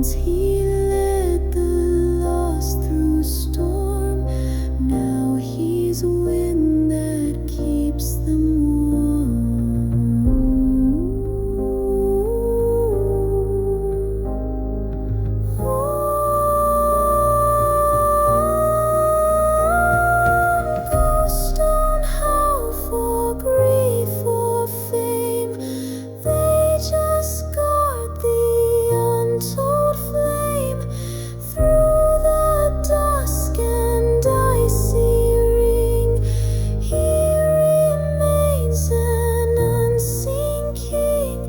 Once he led the lost through storm, now he's wind that keeps them warm. Ghosts don't howl for grief or fame, they just guard the untold flame. Through the dusk and icy ring, he remains an unseen king.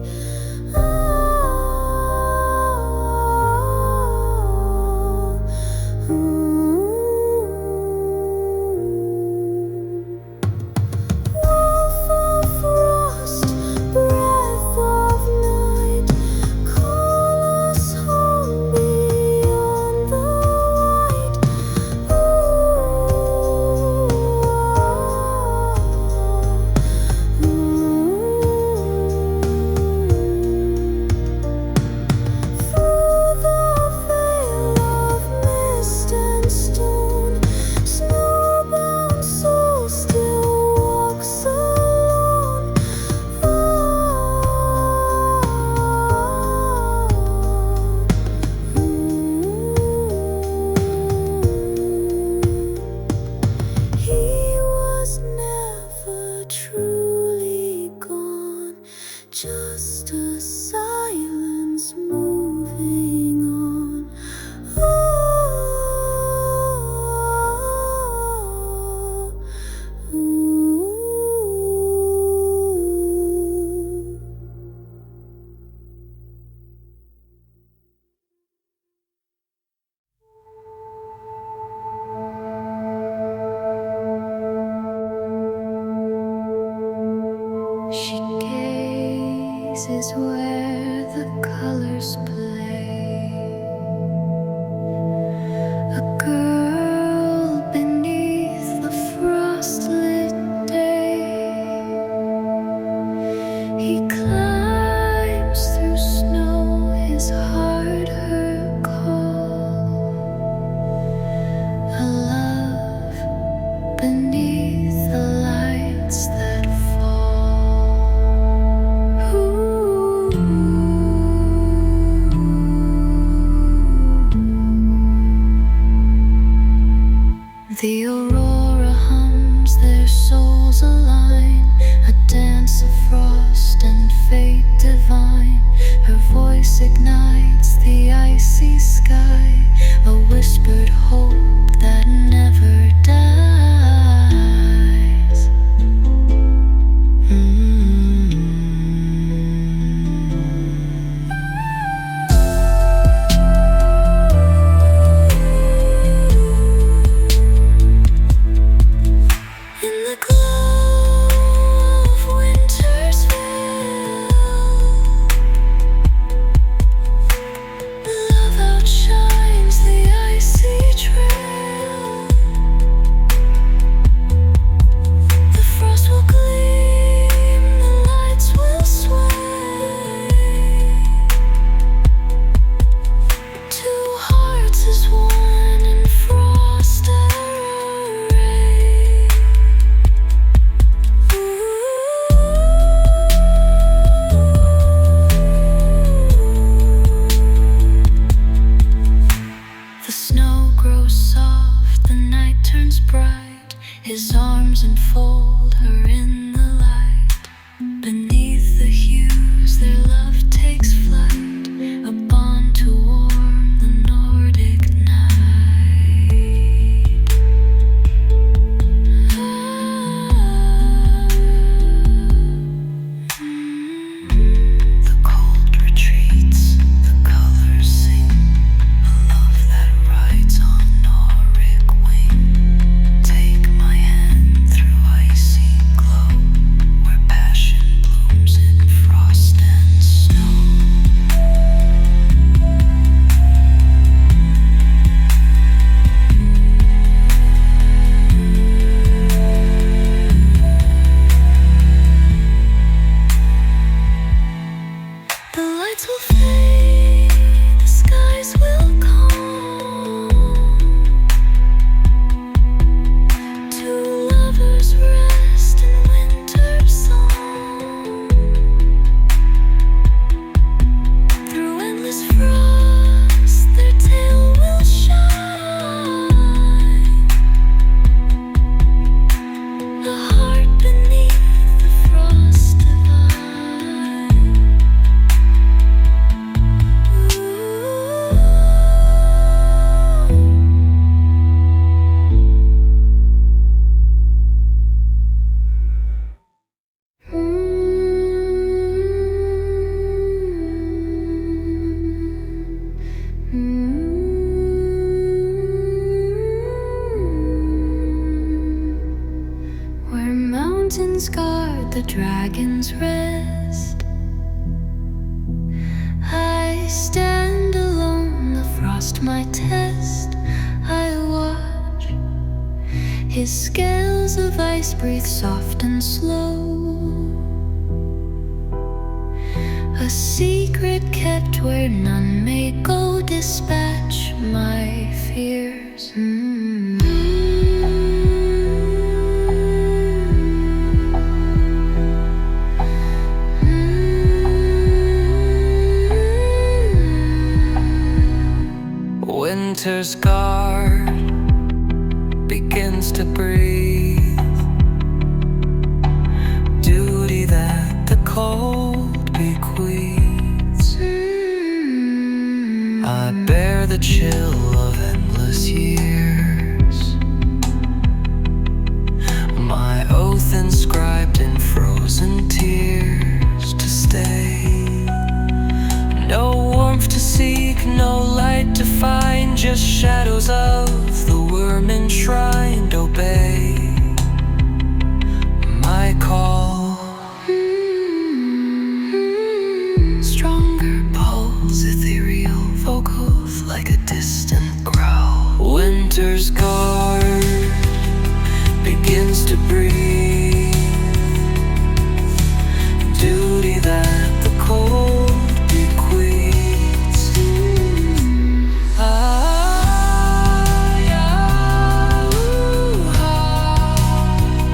Wolf of frost, breath of night, call us home beyond the white. Through the veil of mist and stone, snowbound soul still walks alone. He was never truly gone, just a silence moving on. She gazes where the colors play, a girl beneath the frostlit day. He climbs through snow, his heart her call, a love beneath the lights that fall. The aurora hums, their souls align, a dance of frost and fate divine. Her voice ignites the icy sky, a whispered hope that never dies. In the glow of winter's veil, love outshines the icy trail. The frost will gleam, the lights will sway. Two hearts as one in frost array. The snow grows soft, the night turns bright. His arms enfold her in the light. Beneath the hues, their love takes flight, a bond to warm the Nordic night. The cold retreats, the colors sing, a love that rides on Nordic wing. Take my hand through icy glow, where passion blooms in frost and snow. The lights will fade, the sky skies will calm. Two lovers rest in winter's song. Through endless frost, their tale will shine. The heart beneath the frost divine. Where mountains guard the dragon's rest, I stand alone, the frost my test. I watch his scales of ice breathe soft and slow. A secret kept where none may go, dispatch my fears. Winter's guard begins to breathe. Duty that the cold bequeaths. I bear the chill of endless years, my oath inscribed in frozen tears to stay. No warmth to seek, no light to find, just shadows of the worm enshrined. Obey my call. Stronger pulse, ethereal vocals like a distant growl. Winter's guard begins to breathe. Duty that the cold bequeaths.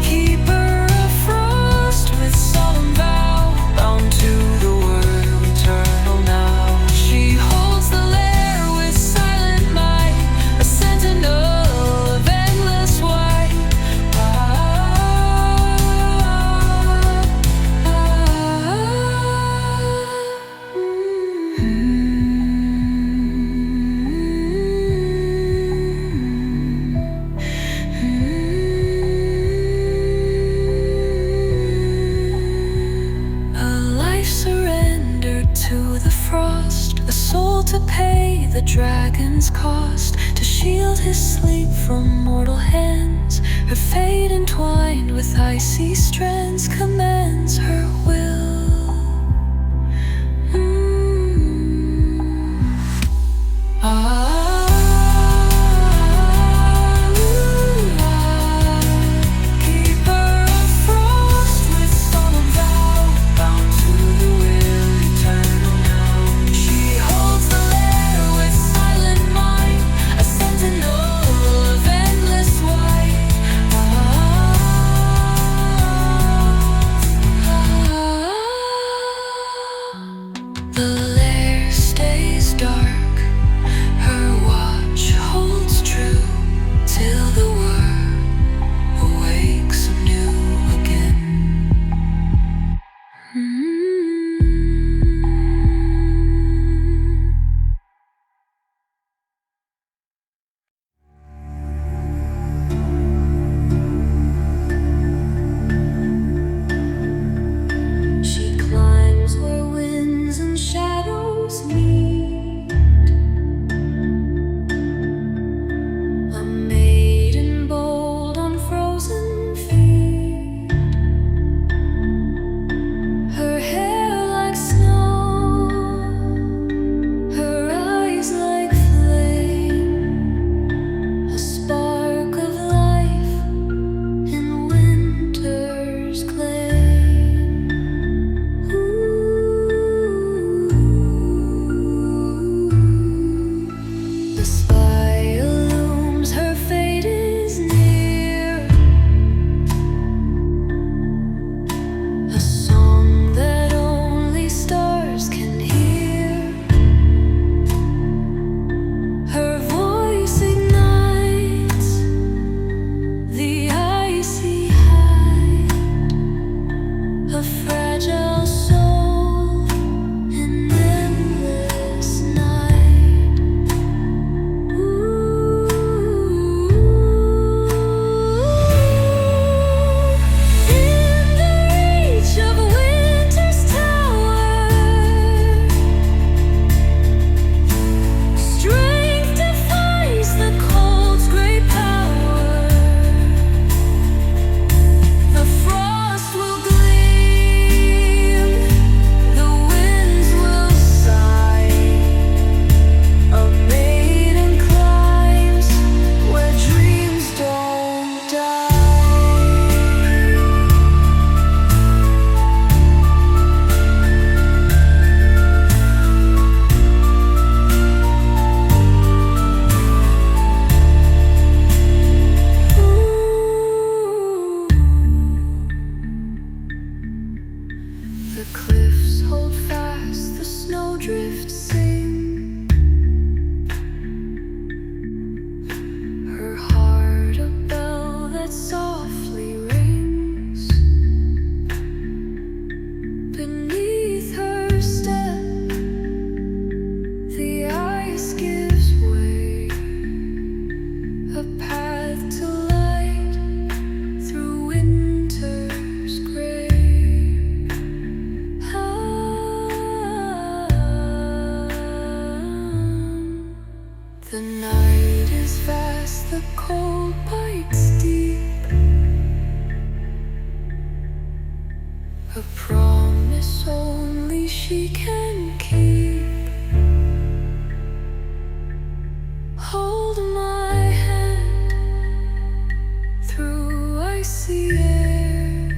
Keeper of frost with solemn vow, bound to the world eternal now. She holds the lair with silent might, a sentinel of endless white. A life surrendered to the frost, a soul to pay the dragon's cost, to shield his sleep from mortal hands. Her fate entwined with icy strands commands her will. Keeper of frost with solemn vow, bound to the will eternal now. She holds the lair with silent mind, a sentinel of endless white. cold bites deep, a promise only she can keep. Hold my hand through icy air,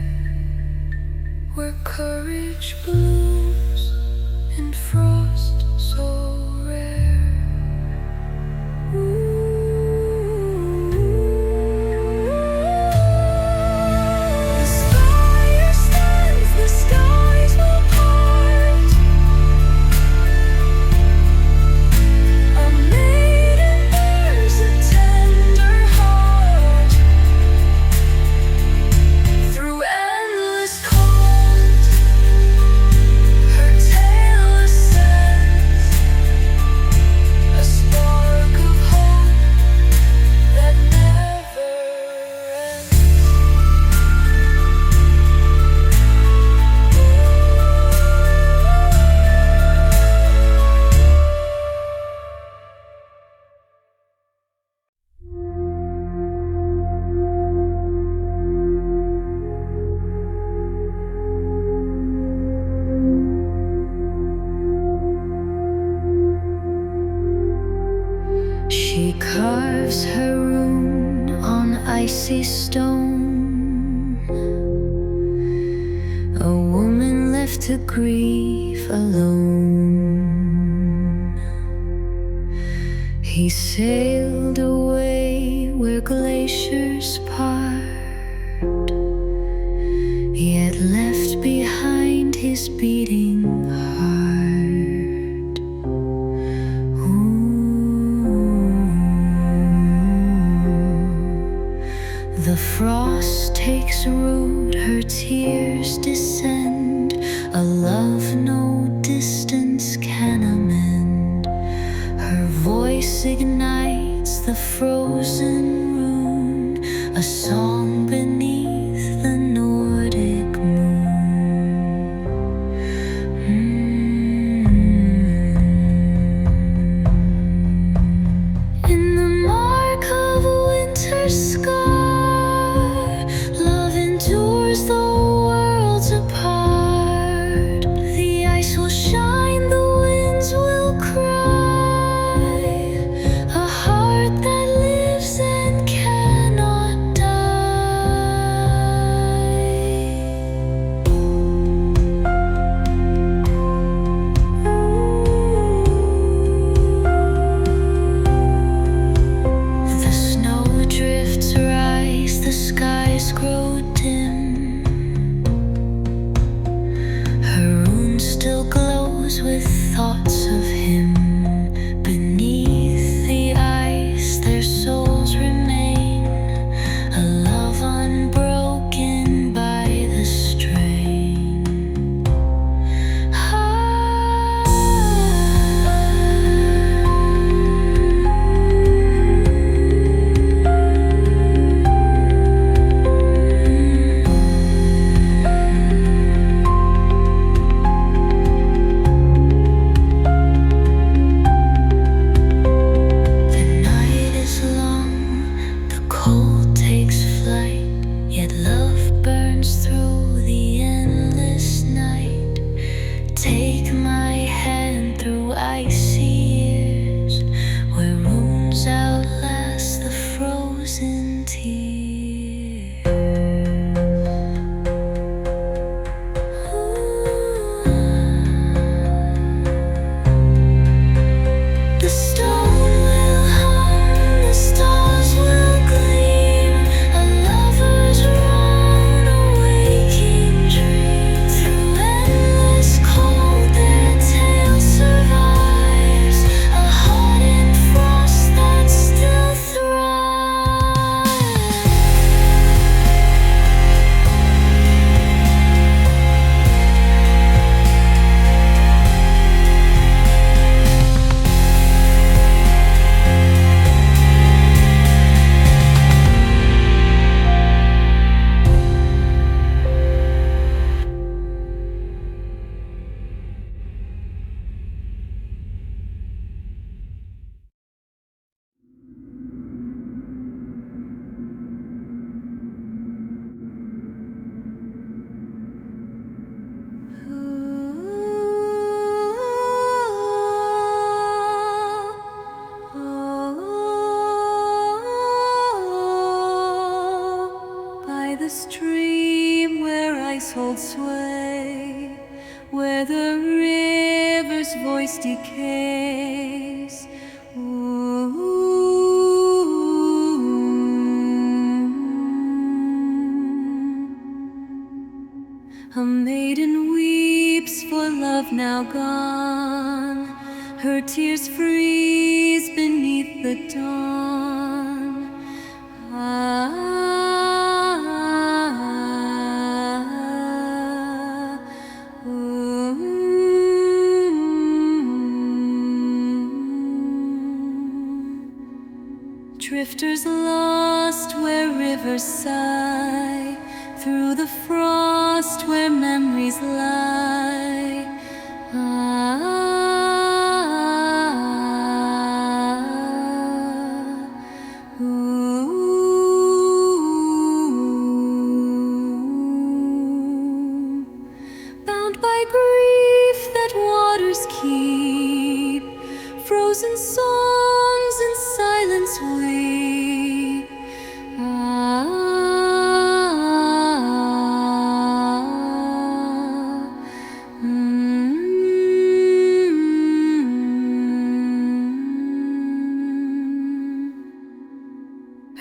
where courage blooms in frost so rare. The spire stands, the skies will part. A maiden bears a tender heart through endless cold. Her tale ascends, a spark of hope that never ends. She carves her rune on icy stone, a woman left to grieve alone. He sailed away where glaciers part, yet left behind his beating heart. The frost takes root, her tears descend, a love no distance can amend. Her voice ignites the frozen rune, a song beneath the Nordic moon. In the mark of a winter sky, love endures though worlds apart. The ice will shine, the winds will cry, a heart that lives and cannot die. voice decays. A maiden weeps for love now gone. Her tears freeze beneath the dawn. Drifters lost where rivers sigh, through the frost where memories lie. Bound by grief that waters keep, frozen songs in silence weep.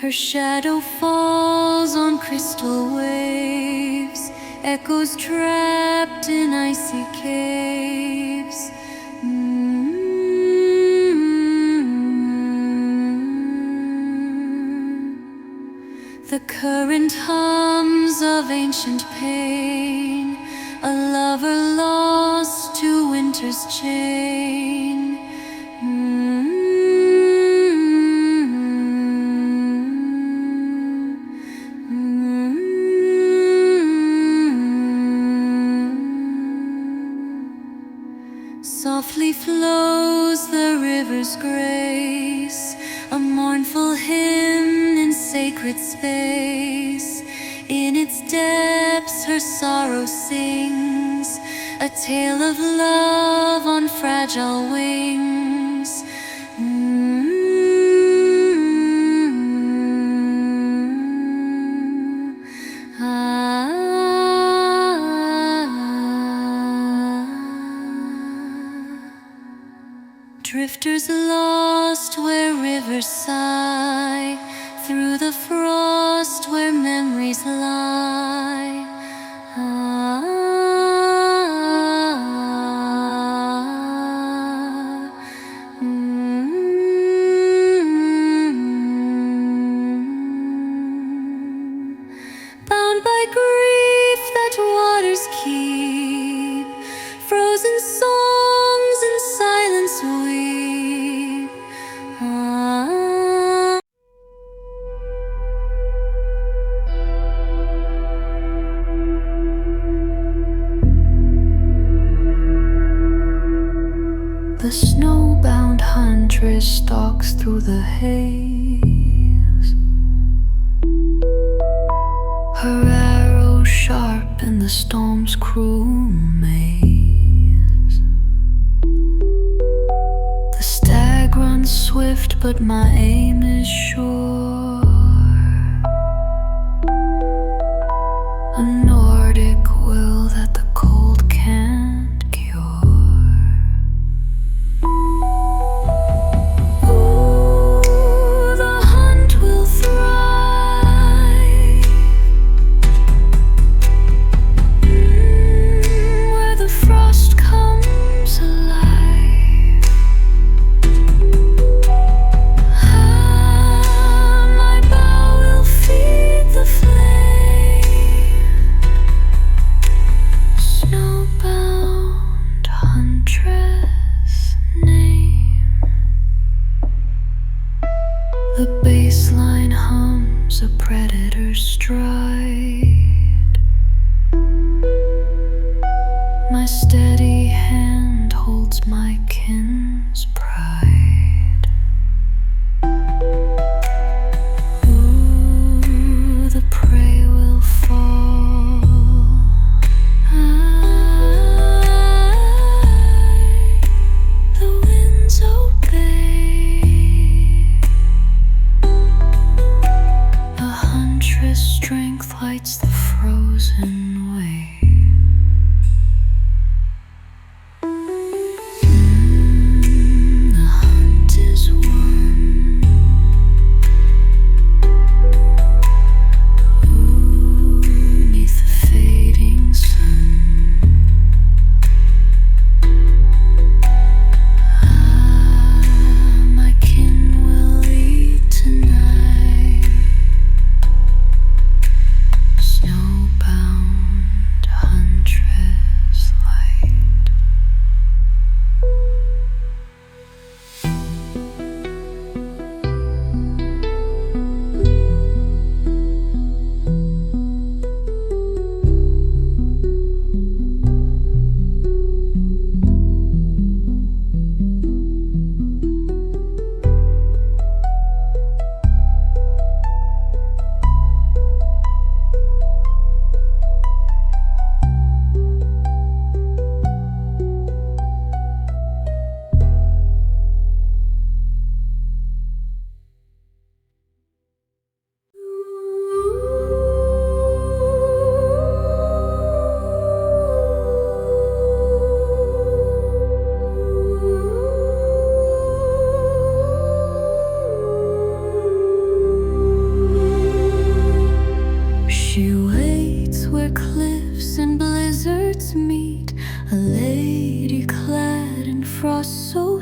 Her shadow falls on crystal waves, echoes trapped in icy caves. The current hums of ancient pain, a lover lost to winter's chain. Softly flows the river's grace, a mournful hymn in sacred space. In its depths her sorrow sings, a tale of love on fragile wings. Drifters lost where rivers sigh, through the frost where memories lie. Bound by grief that waters keep, frozen songs in silence weep. The snowbound huntress stalks through the haze, her arrows sharp in the storm's cruel maze. The stag runs swift, but my aim is sure. A Nordic will that the cold can't cure. Ooh, the hunt will thrive, where the frost comes alive. My bow will feed the flame.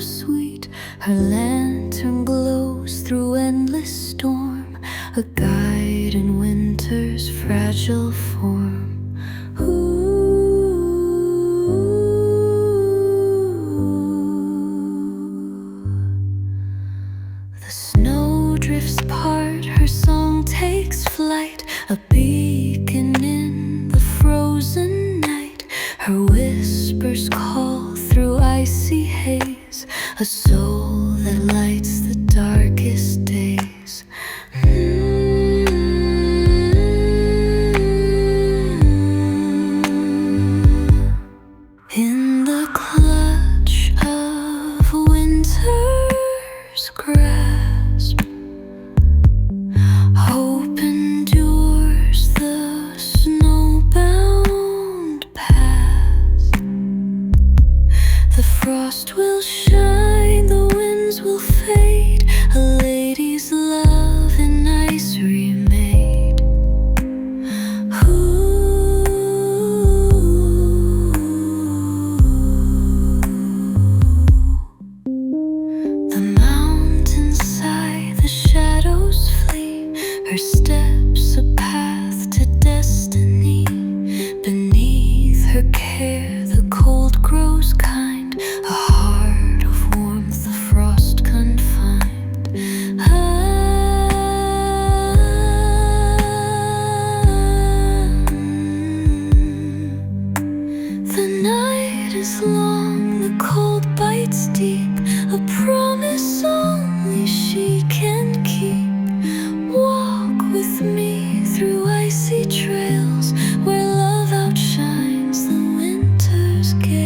sweet. Her lantern glows through endless storm, a guide in winter's fragile form. The snow drifts apart, her song takes flight, a beacon in the frozen night. Her whispers call through icy haze, a soul that lights the darkest days. In the clutch of winter's grasp, hope endures the snowbound path. The frost will shine, the winds will fade, a lady's love in ice remade. The mountains sigh, the shadows flee, her steps a path to destiny. Beneath her care the cold grows kind, a heart of warmth the frost confined. The night is long, the cold bites deep, a promise only she can keep. Walk with me through icy trails where love outshines the winter's gales.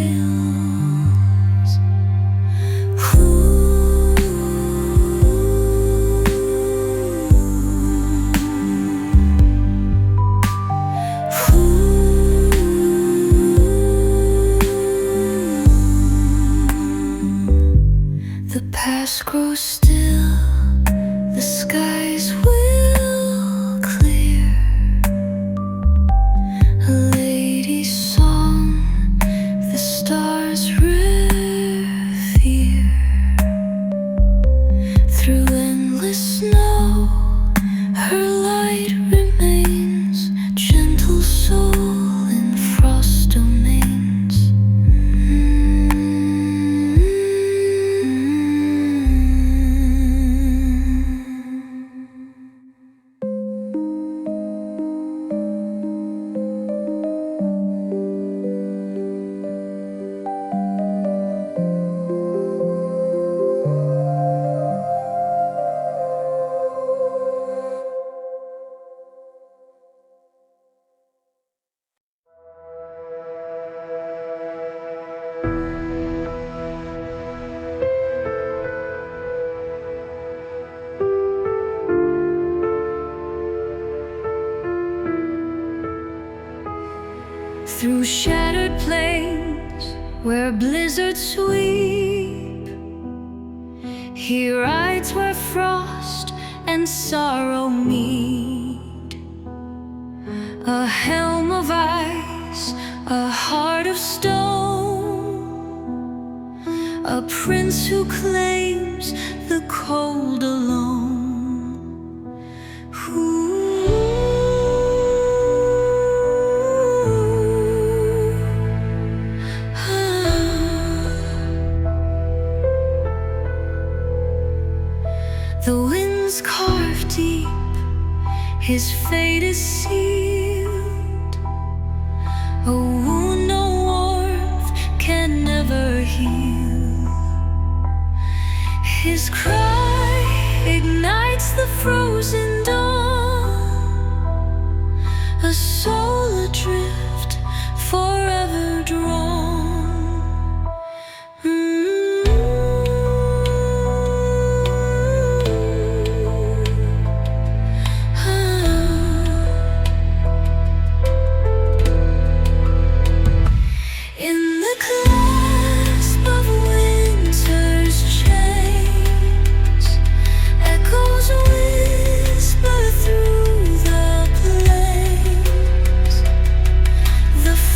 The past grows still, the skies will clear. A lady's song, the stars revere. Through endless snow, her light remains, gentle soul in frost domains. Through shattered plains where blizzards sweep, he rides where frost and sorrow meet. A helm of ice, a heart of stone, a prince who claims the cold alone. The winds carve deep, his fate is sealed, a wound no warmth can never heal. His cry ignites the frozen dawn, a soul adrift, forever drawn.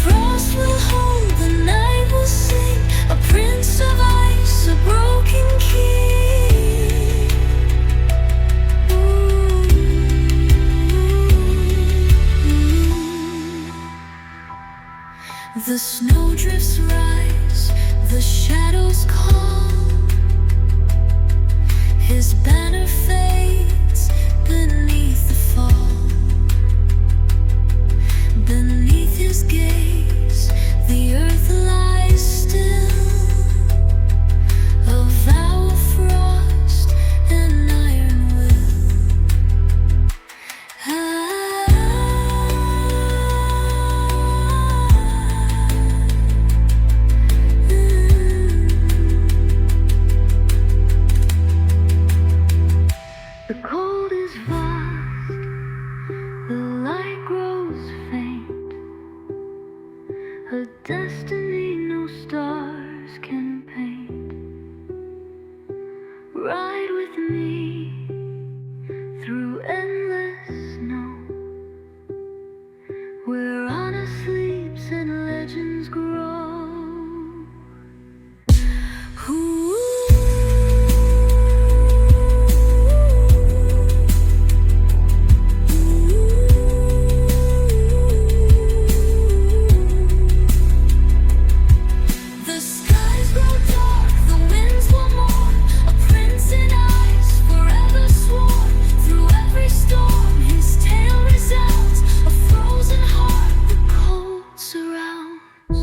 Frost will hold His banner fades beneath the fall. Beneath his gaze, the earth lies still, a vow of frost and iron will. The cold is vast, the light grows faint, a destiny no stars can paint. Ride with me through endless snow, where honor sleeps and legends grow. Ooh. The skies grow dark, the winds will mourn, a prince in ice forever sworn. Through every storm his tale resounds, a frozen heart the cold surrounds.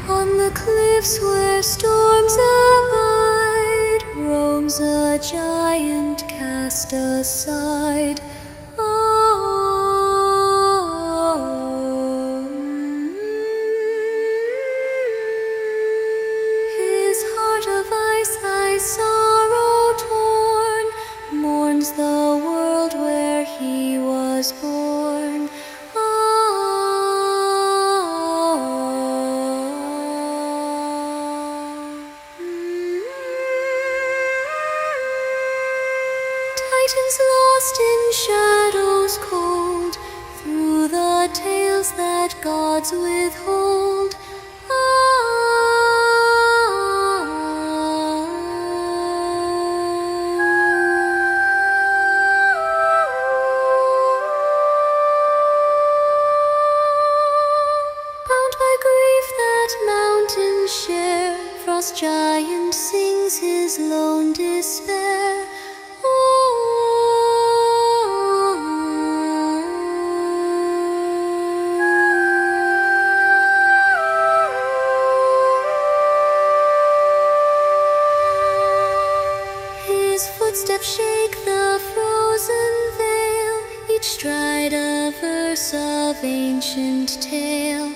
On the cliffs where storms abide, roams a giant cast aside. His heart of ice, sorrow torn, mourns the world where he was born. Titans lost in shadows cold, through the tales that gods withhold. Bound by grief that mountains share, frost giant sings his lone despair. His footsteps shake the frozen veil, each stride a verse of ancient tale.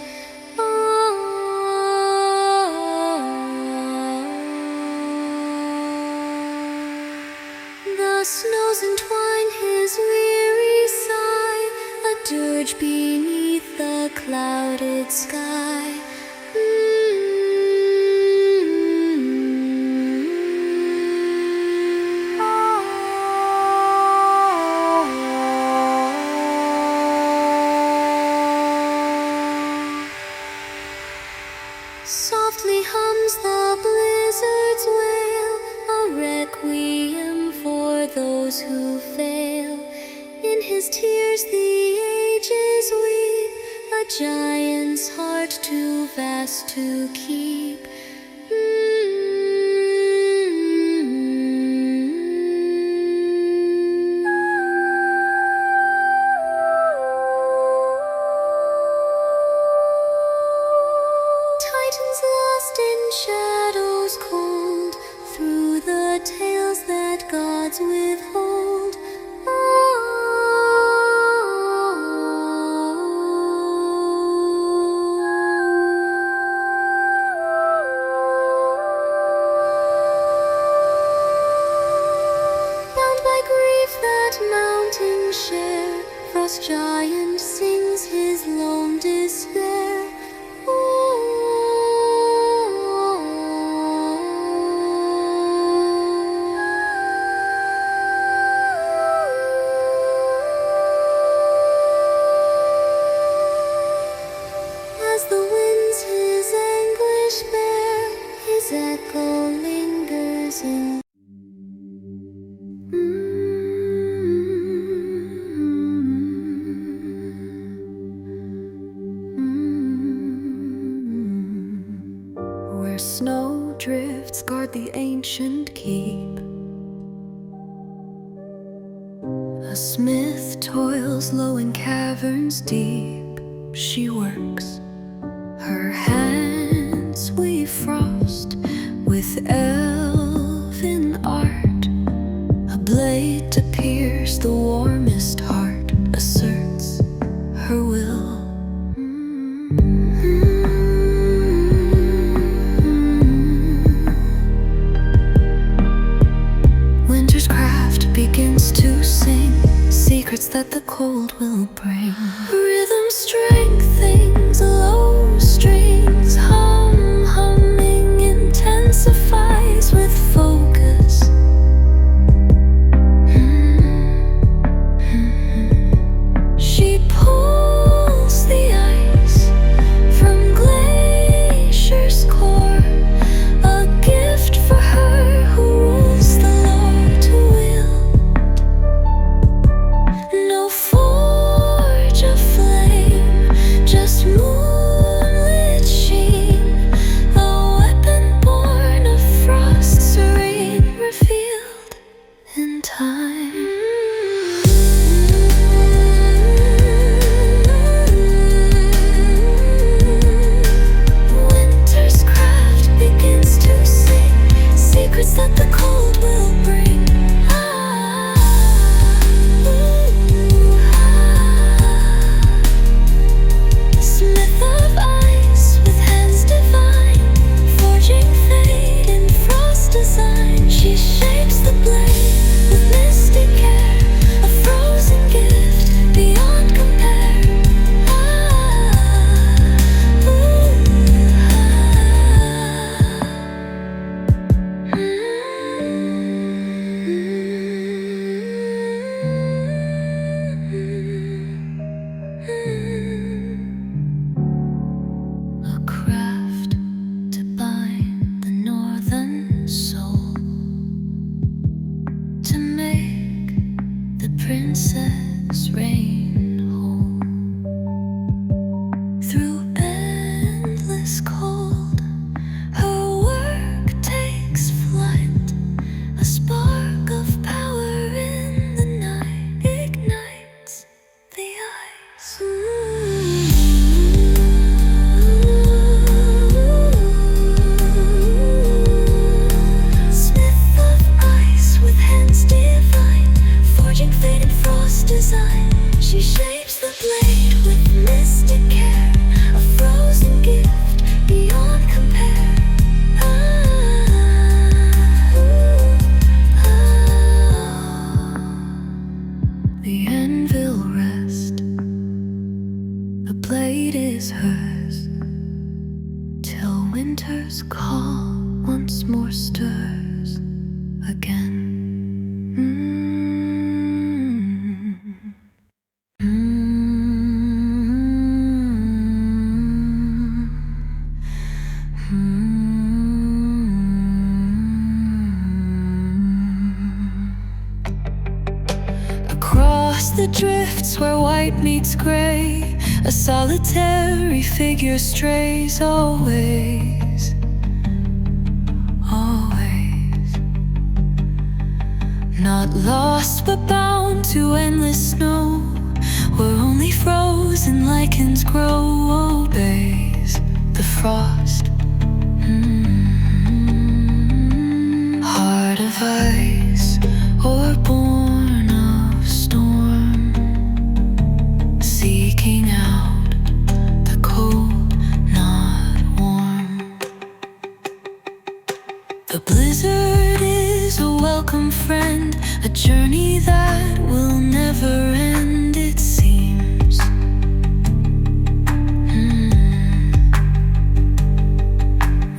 The snows entwine his weary sigh, a dirge beneath the clouded sky. Softly hums the blizzard's wail, a requiem for those who fail. In his tears the ages weep, a giant's heart too vast to keep. Titans lost in shadows cold, through the tales that gods withhold. Bound by grief that mountains share, frost giant sings his lone despair. inside the ancient keep. A smith toils low in caverns deep. She works, her hands weave frost with elfin art. A blade to pierce the warmest heart asserts her will. Winter's craft begins to sing secrets that the cold will bring. Rhythm strengthens low strings, humming intensifies with focus. She pulls the ice from glacier's core, a gift for her who rules the law to wield. No forge of flame, just moonlit sheen, a weapon born of frost serene, revealed in time. Winter's craft begins to sing secrets that the cold will bring. Smith of ice with hands divine, forging fate in frost design. She shapes the blade with mystic care, a frozen gift beyond compare. A craft to bind the northern soul, to make the princess reign home. Through endless cold, her work takes flight. A spark of power in the night ignites the ice. Smith of ice with hands divine, forging fate in frost design. She shapes the blade with mystic care, a frozen gift beyond compare. The anvil rest, the blade is hers, till winter's call once more stirs again. Across the drifts where white meets gray, a solitary figure strays. Always, always, not lost but bound to endless snow, where only frozen lichens grow. Obeys the frost. Heart of ice or born of storm, seeking out the cold, not warm. The blizzard is a welcome friend, a journey that will never end, it seems.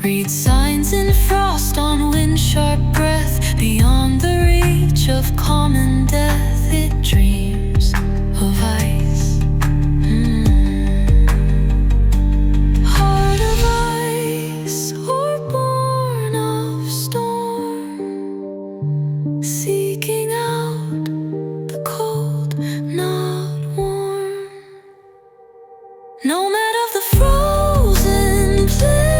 Read signs in frost on wind sharp breath, beyond the reach of common death. It dreams of ice. Heart of ice or born of storm, seeking out the cold, not warm. Nomad of the frozen plain,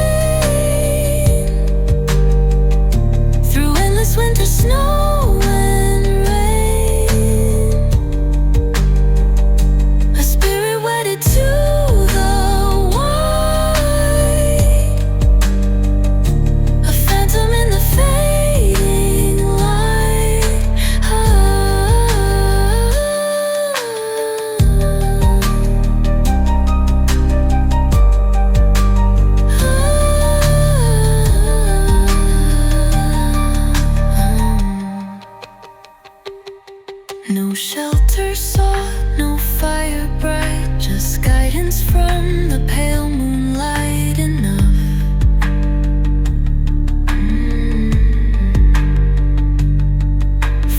No shelter sought, no fire bright, just guidance from the pale moonlight enough.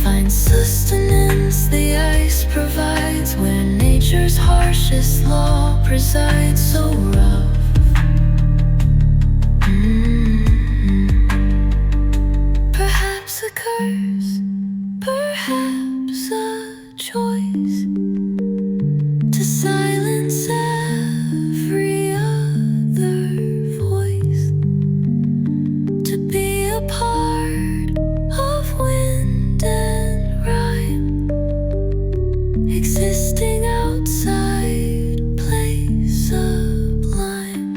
Find sustenance the ice provides, where nature's harshest law presides, so rough. Perhaps a curse, perhaps a choice to silence every other voice, to be a part of wind and rhyme, existing outside place sublime.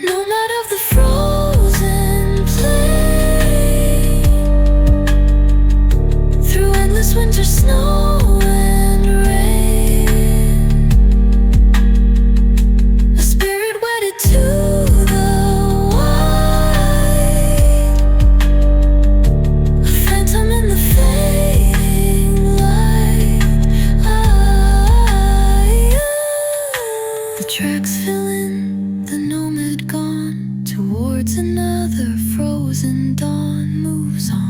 Nomad of the frozen plain, through endless winter snow and rain, a spirit wedded to the white, a phantom in the fading light. The tracks fill in, the nomad gone towards another frozen dawn, moves on.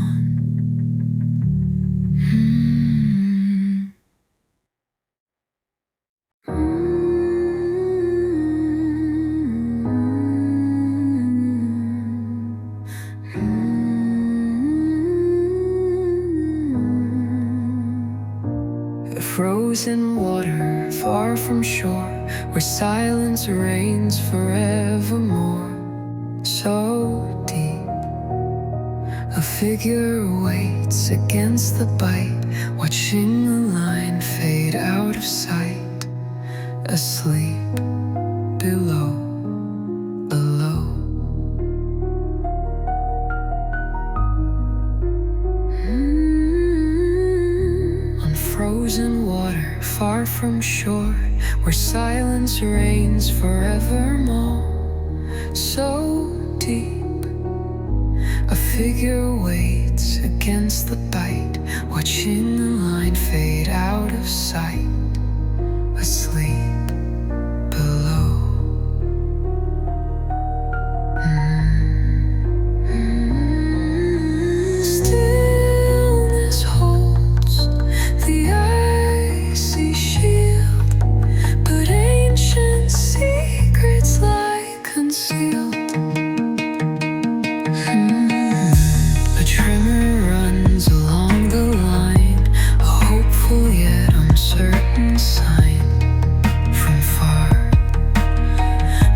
Frozen water far from shore, where silence reigns forevermore. So deep, a figure waits against the bite, watching the line fade out of sight. Asleep below, below. On frozen water far from shore, where silence reigns forevermore. So deep, a figure waits against the bite, watching the line fade out of sight. Asleep below. Stillness holds the icy shield, but ancient secrets lie concealed. A tremor runs along the line, a hopeful yet uncertain sign from far.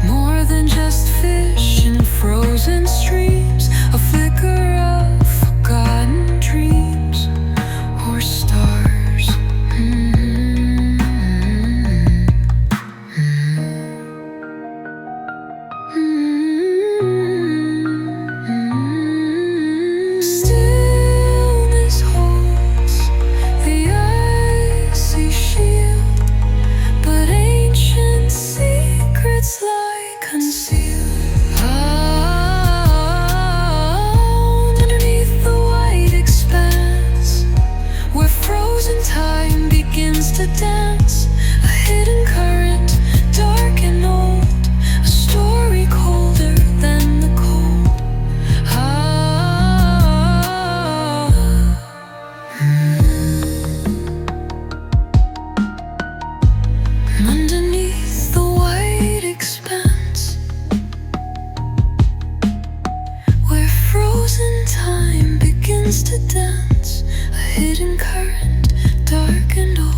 More than just fish in frozen streams, a flicker of forgotten dreams, or stars. Stillness holds the icy shield, but ancient secrets lie concealed. Underneath the white expanse, where frozen time begins to dance, a hidden current, dark and old, a story colder than the cold. Underneath the white expanse, where frozen time begins to dance, a hidden current, dark and old,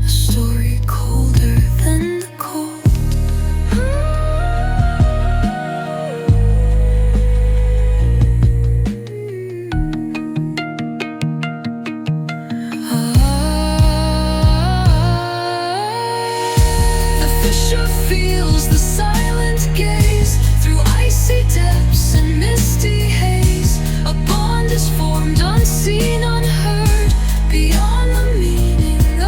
a story colder than the cold. The fisher feels the silent gaze through icy depths and misty haze. A bond is formed, unseen, unheard, beyond the meaning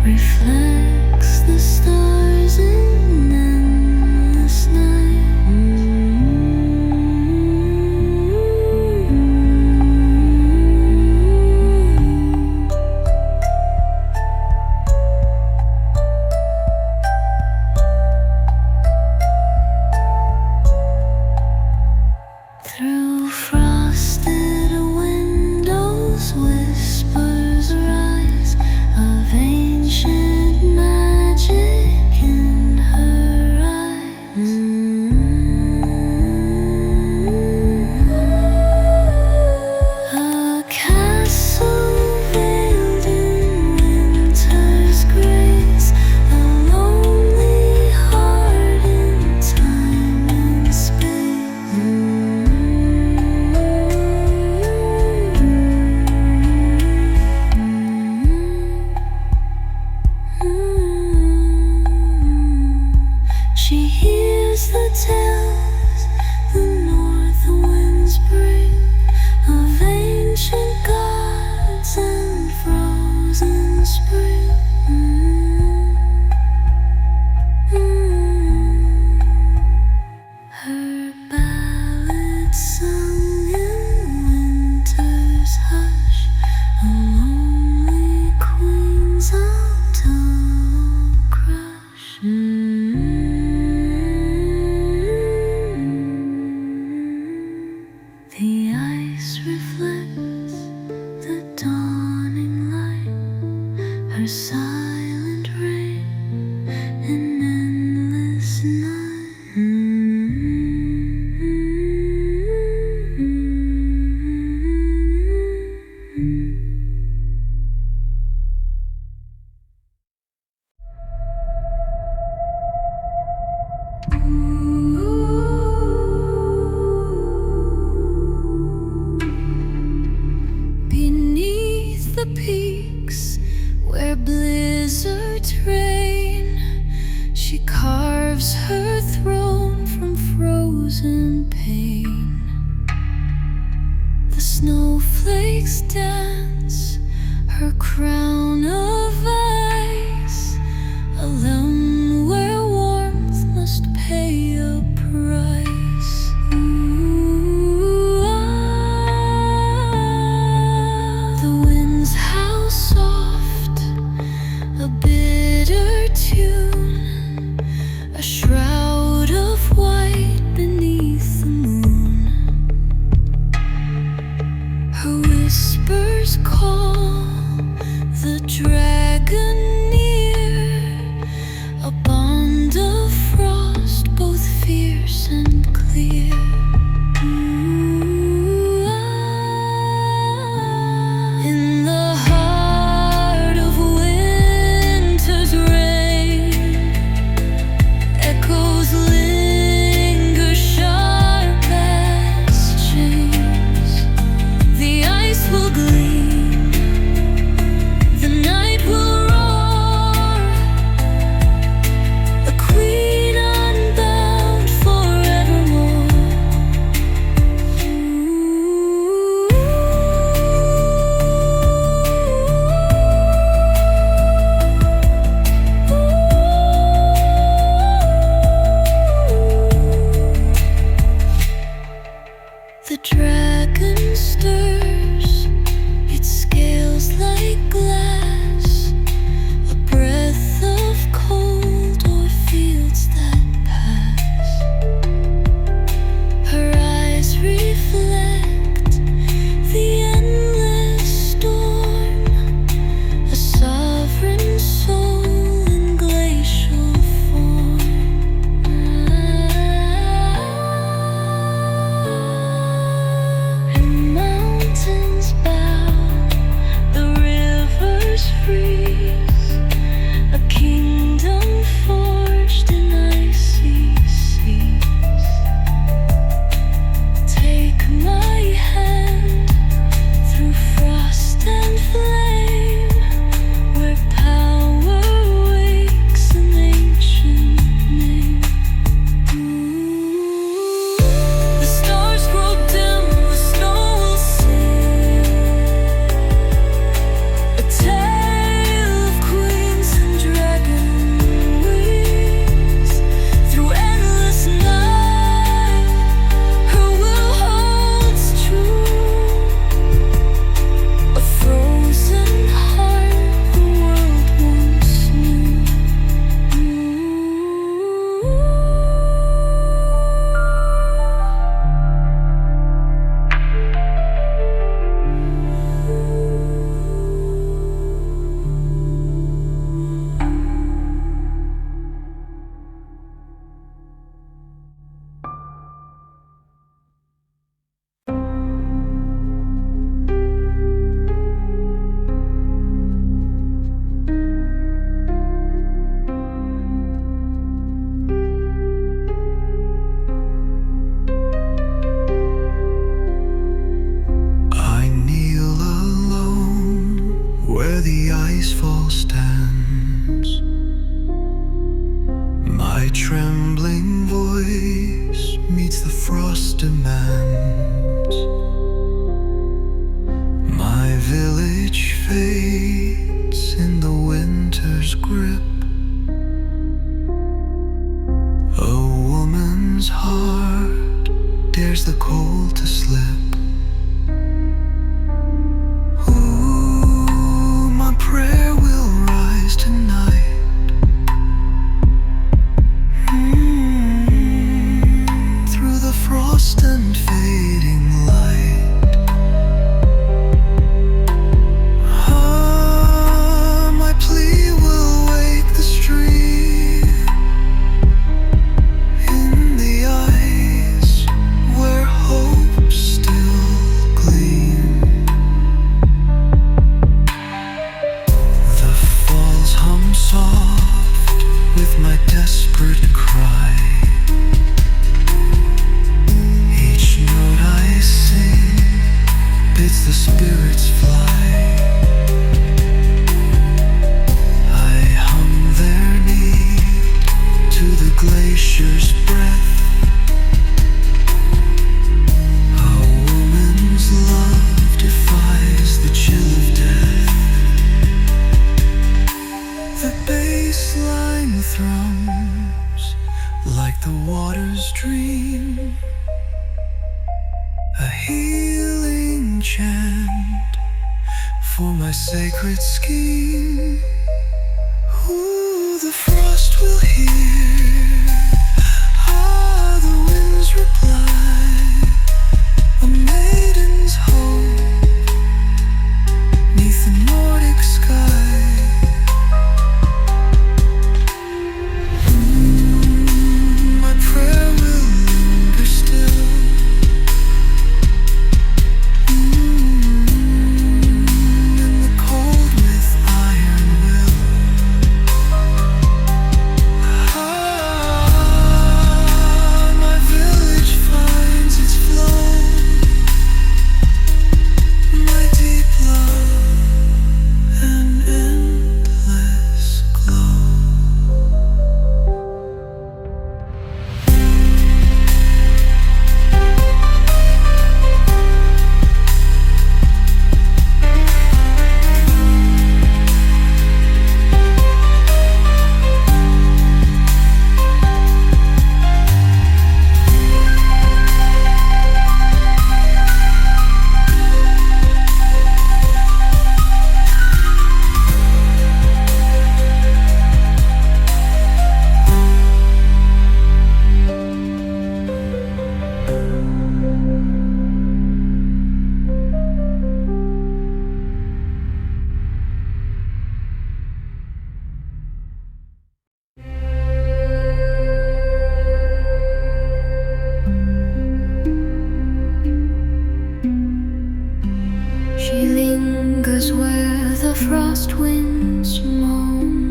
reflects the stars in endless night. Through frosted windows, whispers rise of ancient magic in her eyes. A castle veiled in winter's grace, a lonely heart in time and space. She hears the tales the north winds bring of ancient gods and frozen spring. Her ballads sung in winter's hush, a lonely queen's autumn crush. The ice reflects the dawning light, her silent rain in endless night. Beneath the peaks where blizzards reign, she carves her throne from frozen pain. The snowflakes dance her crown of ice, a realm where warmth must pay a price. The winds howl soft, a bitter tune, a shroud of white beneath the moon. Her whispers call the dragon near, a bond of frost both fierce and clear. In the heart of winter's rain, the cold to slip. Ooh, my prayer will rise tonight. Through the frost and fading light. My plea will wake the stream in the eyes where hope still gleam. The falls hum soft with my desperate cry. Each note I sing bids the spirits fly. I hum their need to the glacier's breath. A woman's love defies the chill of death. The bass line thrums like the water's dream, a healing chant for my sacred scheme. Ooh, the frost will hear, the winds reply, a maiden's hope neath the Nordic sky. My prayer will linger still. In the cold with iron will. My village finds its flow. My deep love and endless glow. She lingers where the frost winds moan.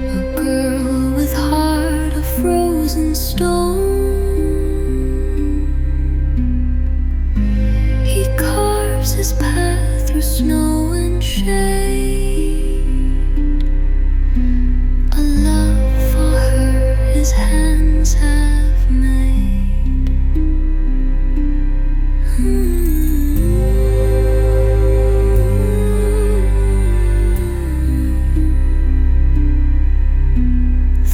A girl with heart of frozen stone. He carves his path through snow and shade. A love for her his hands have made.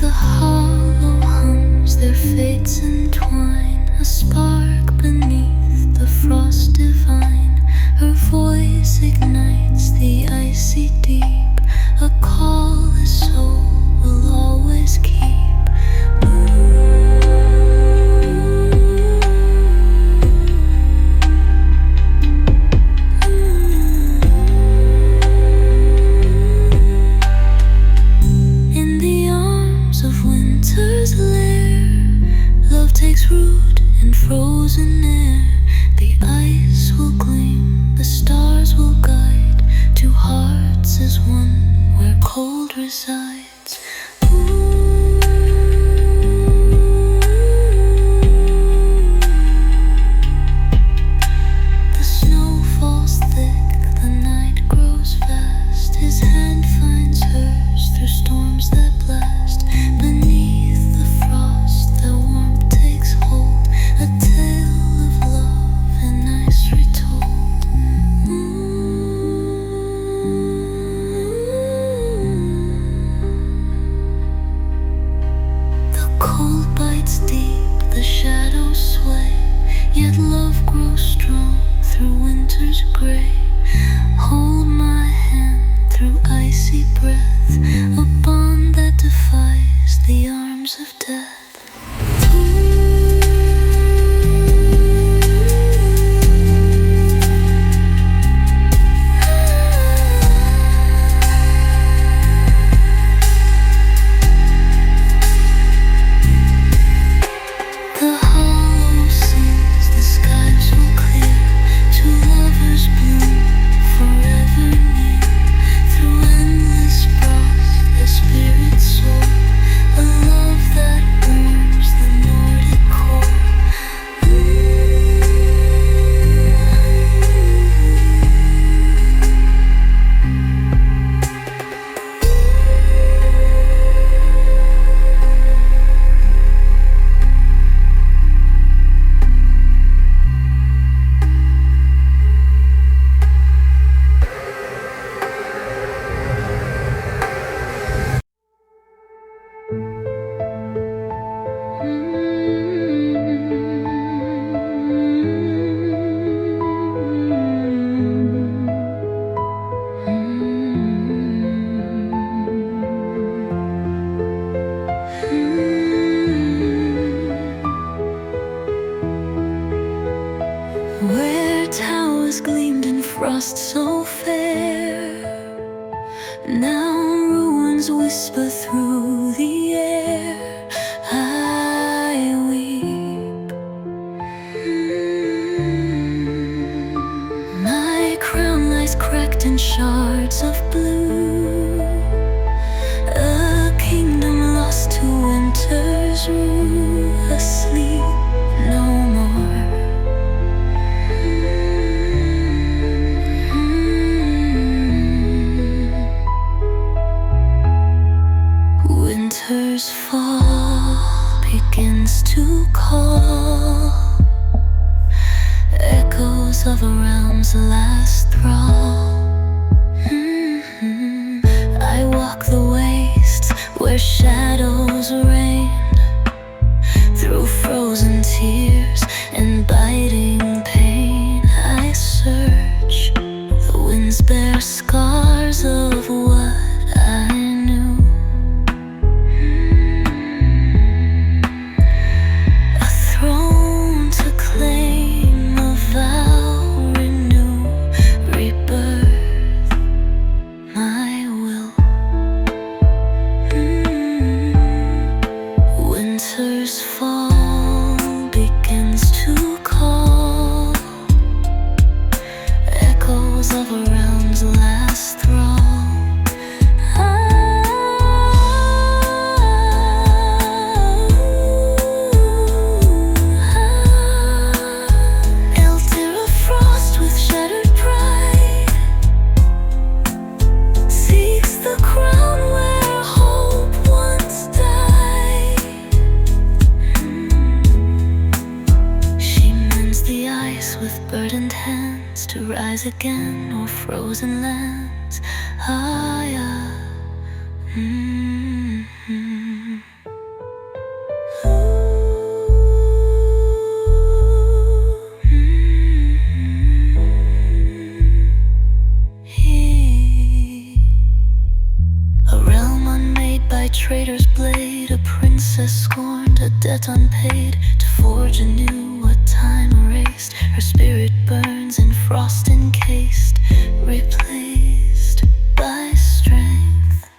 The hollow hums their fates entwine, a spark beneath the frost divine. Her voice ignites the icy deep, a call his soul will always keep. In the arms of winter's lair, love takes root in frozen air. The ice will gleam, the stars will guide. Two hearts as one where cold resides. The snow falls thick, the night grows fast. His hand finds hers through storms that blast. Beneath the frost, the warmth takes hold. A tale of love and ice retold. icy breath, a bond that defies the arms of death. Where towers gleamed in frost so fair, now ruins whisper through the air. I weep. My crown lies cracked in shards of blue, a kingdom lost to winter's rue, asleep no more. Winter's fall begins to call, echoes of a realm's last thrall. I walk the wastes where shadows reign, through frozen tears and biting pain. I search, the winds bear scars of what I knew. A throne to claim, a vow renew, rebirth my will. Winter's fall begins to call, echoes of a realm's last thrall. Elder of frost with shattered pride, seeks the crown where hope once died. She mends the ice with burdened hands, to rise again o'er frozen lands. Ah, yeah. A realm unmade by traitor's blade, a princess scorned, a debt unpaid, to forge anew what time erased. Her spirit burns in frost encased, replaced by strength.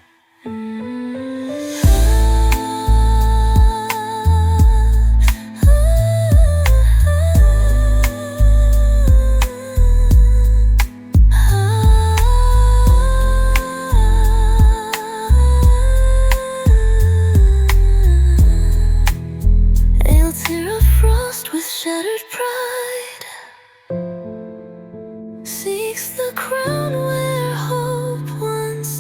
Elder of frost with shattered pride, seeks the crown where hope once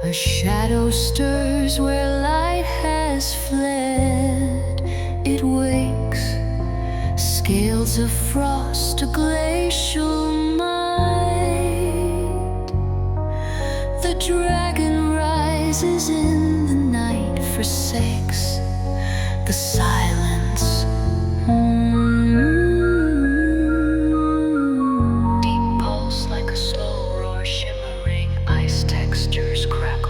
A shadow stirs where light has fled. It wakes, scales of frost, a glacial might. The dragon rises in the night, forsakes the silence. Deep pulse like a slow roar, shimmering ice textures crackle.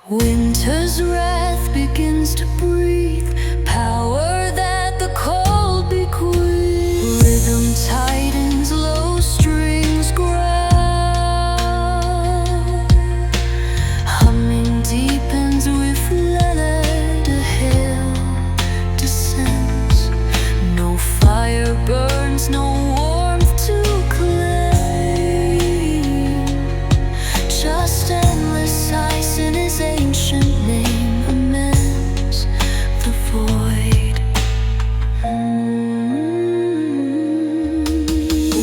Winter's wrath begins to breathe, power that the cold bequeaths. Rhythm tightens, low strings growl. Humming deepens with lead, a hill descends. No fire burns, no warmth to claim. Just endless ice in his ancient name amends the void.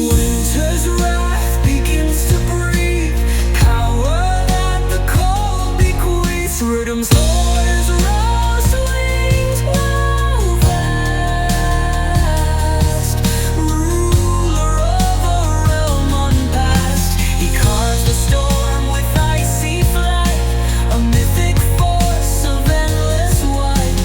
Winter's wrath begins to breathe, power that the cold bequeaths. Rhythm's voice rose, wings blow fast. Ruler of a realm unpast, he carves the storm with icy flight, a mythic force of endless white.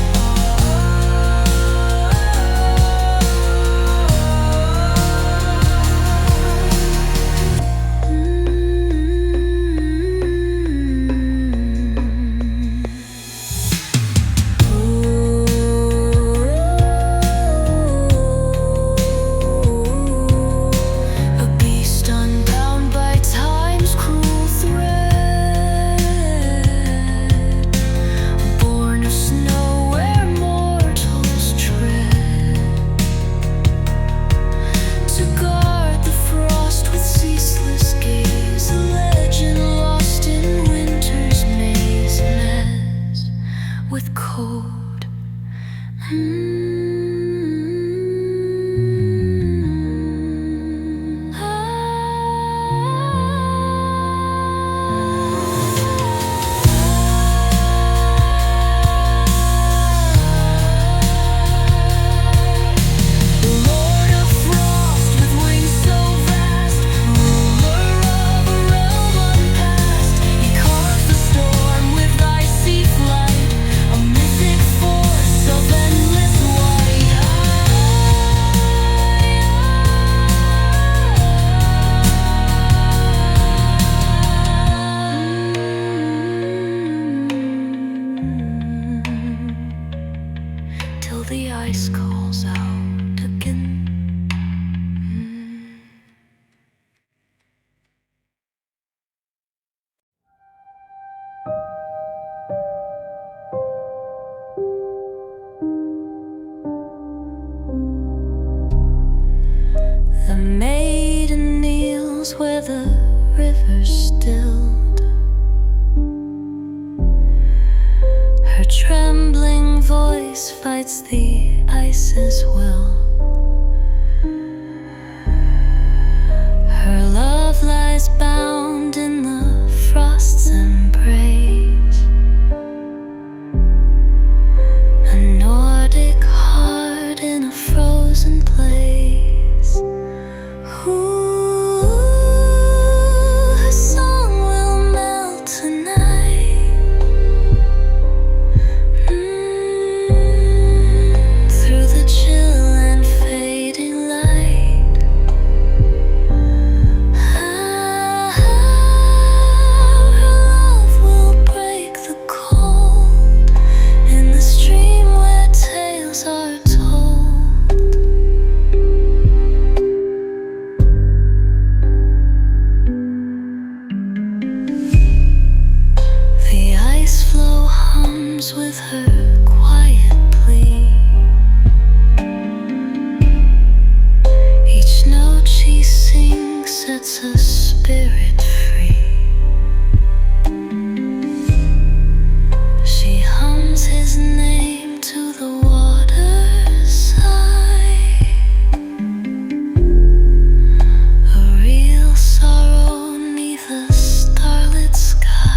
A beast unbound by time's cruel thread, born of snow where mortals tread, to guard the frost with ceaseless gaze, a legend lost in winter's maze, mess with code. The Lord of Frost with wings so vast, ruler of a realm unpast, he carves the storm with icy flight, a mythic force of endless white. Till the ice calls out again. The maiden kneels where the river's stilled. Her trembling voice fights the ice's will. Her love lies bound in the frost's embrace, a Nordic heart in a frozen place. Ooh, her song will melt tonight. Through the chill and fading light. Her love will break the cold in the stream where tales are told. The ice flow hums with her quiet plea. Each note she sings sets a spirit free. She hums his name to the water's side. A real sorrow 'neath a starlit sky.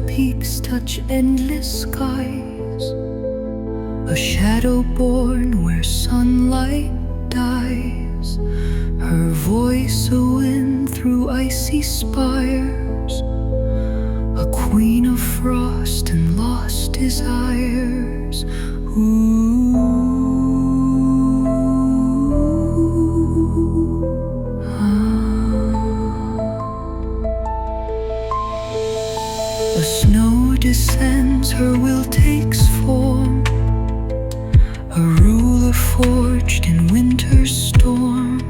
peaks touch endless skies, a shadow born where sunlight dies, her voice a wind through icy spires, a queen of frost and lost desires. A snow descends, her will takes form, a ruler forged in winter's storm.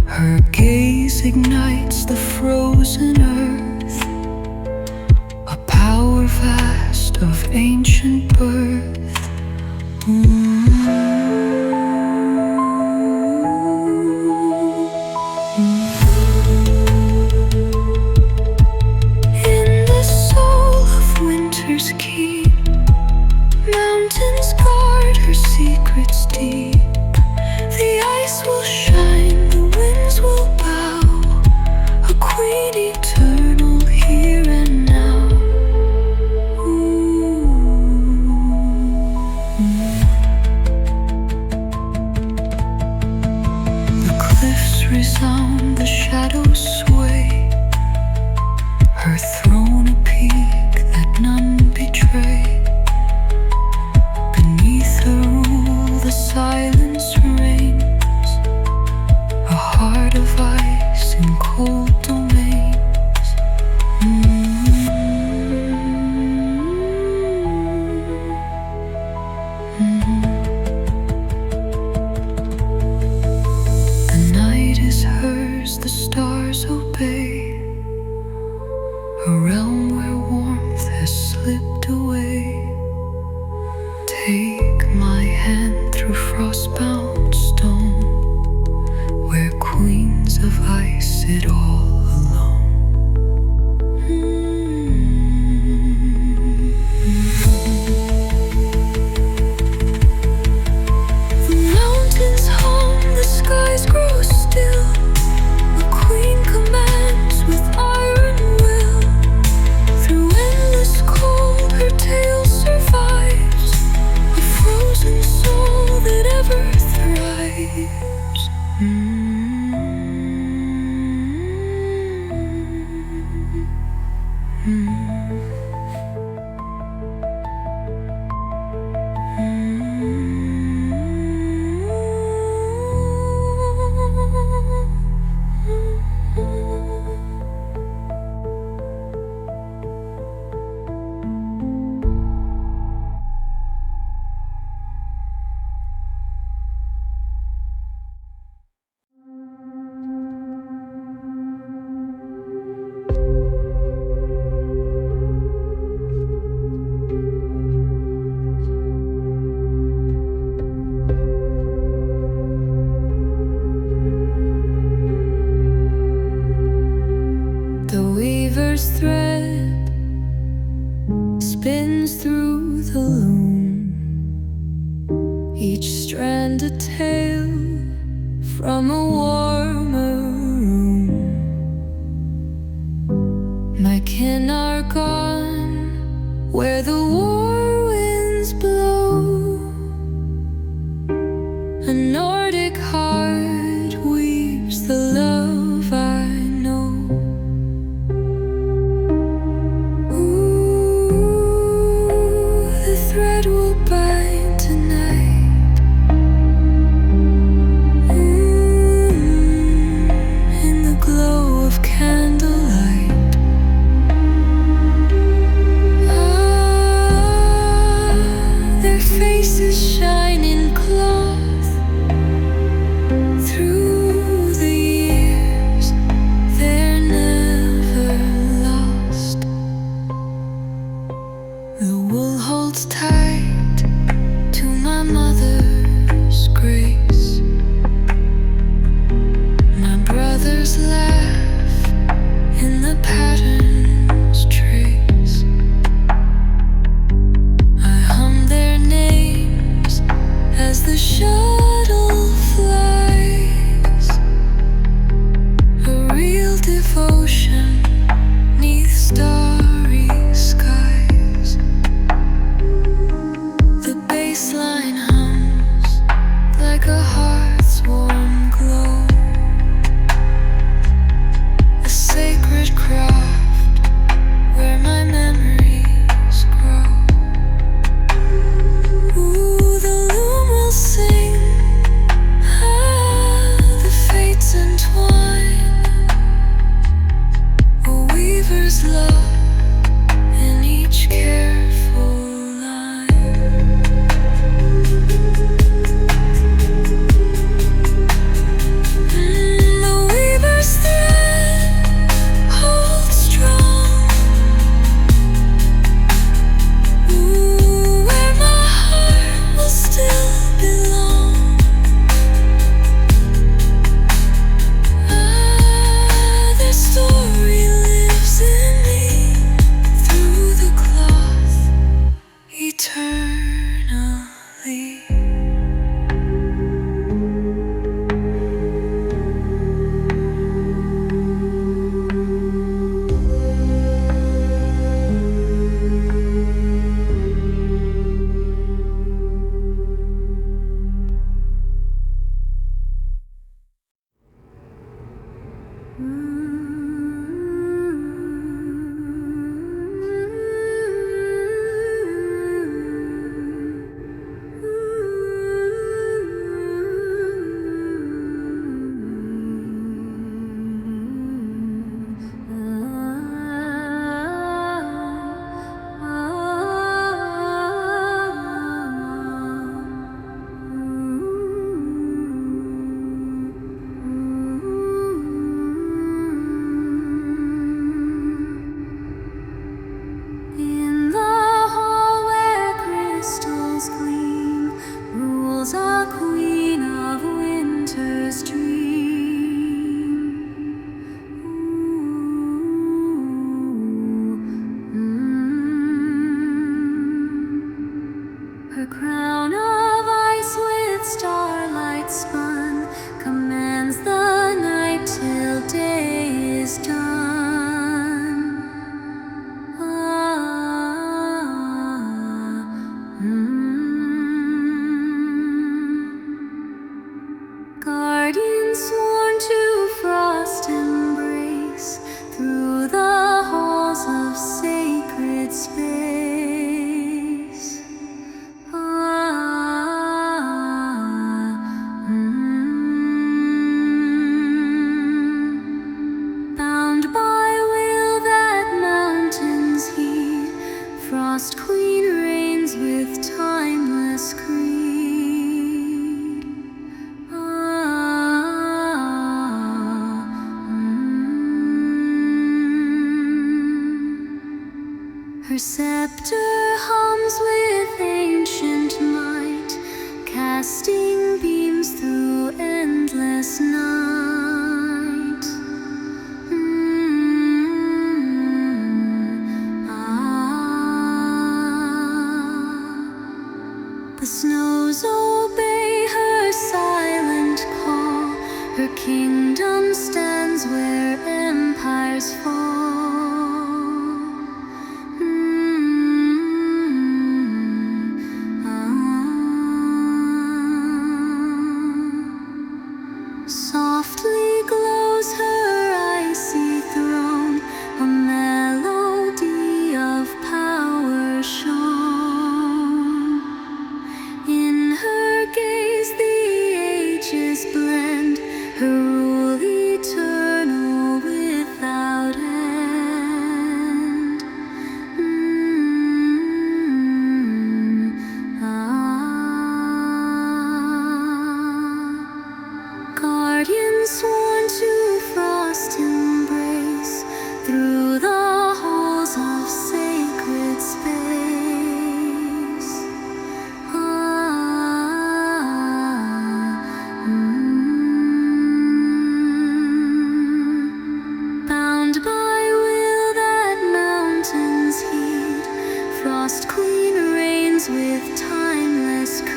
Her gaze ignites the frozen earth, a power vast of ancient birth. In the soul of winter's keep, mountains guard her secrets deep. The ice will shine, the winds will bow, a queen eternal here and now. The cliffs resound, the shadows sway, her throne a peak that none betray. Beneath her rule the silence reigns, a heart of ice in cold domains. The night is hers, the stars obey, a realm where warmth has slipped away. Take my hand through frostbound stone, where queens of ice sit all alone. The mountains hum, the skies grow still, the queen commands with iron will. Through endless cold her tale survives, a frozen soul that ever thrives. The weaver's thread spins through the loom, each strand a tale from a warmer room. My kin are gone where the war winds blow, a Nordic heart weaves the love I know. The thread will bind tonight, in the glow of candlelight. Their faces shine in cloth. Through the years, they're never lost. The wool holds tight to my mother's grace. My brothers laugh in the pattern's trace. I hum their names as the shuttle flies, a real devotion 'neath starry casting beams through endless night. The snows obey her silent call. Her kingdom stands where empires fall. Softly glows her icy throne, a melody of power shown. In her gaze the ages blend, her rule eternal without end. Guardian sworn to frost embrace, through the halls of sacred space. Bound by will that mountains heed, Frost Queen reigns with timeless creed.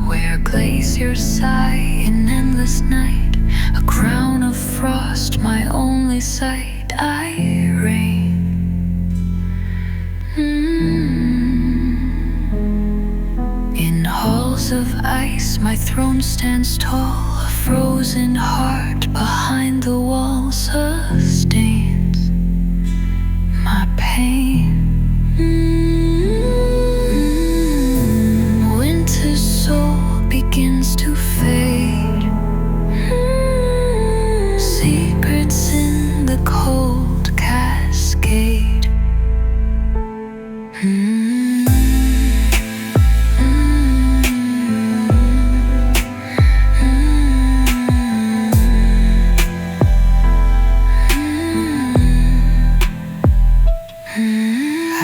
Where glaciers sigh in endless night, a crown of frost, my only sight, I reign. In halls of ice, my throne stands tall, a frozen heart behind the wall sustains my pain. Winter's soul begins to fade. Secrets in the cold cascade.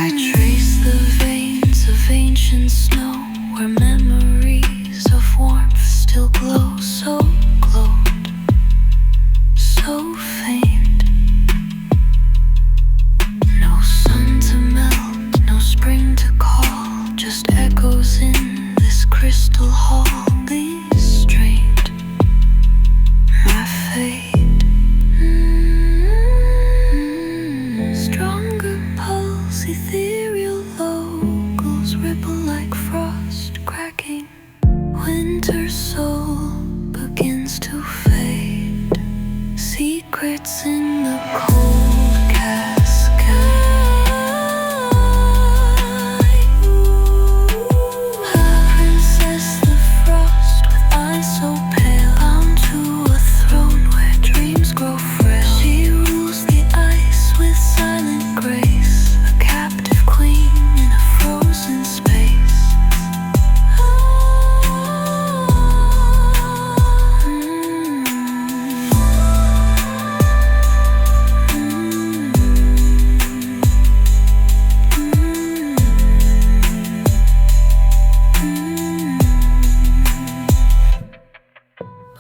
I trace the veins of ancient snow, where memories of warmth still glow, so glowed, so faint. No sun to melt, no spring to call, just echoes in this crystal hall. These strained my fate. Stronger pulse, ethereal locals ripple like frost cracking. Winter's soul begins to fade. Secrets in the cold cascade. A princess, the frost, with eyes so pale, bound to a throne where dreams grow frail. She rules the ice with silent grace, a captive queen in a frozen space.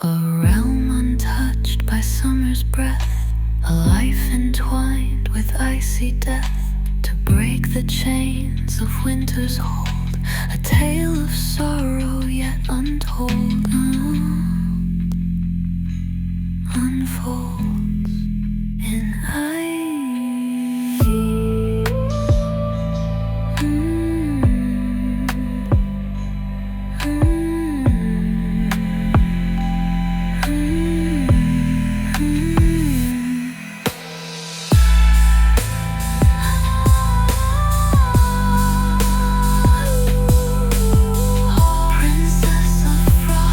A realm untouched by summer's breath, a life entwined with icy death, to break the chains of winter's hold, a tale of sorrow yet untold, unfolds in ice. Princess of frost.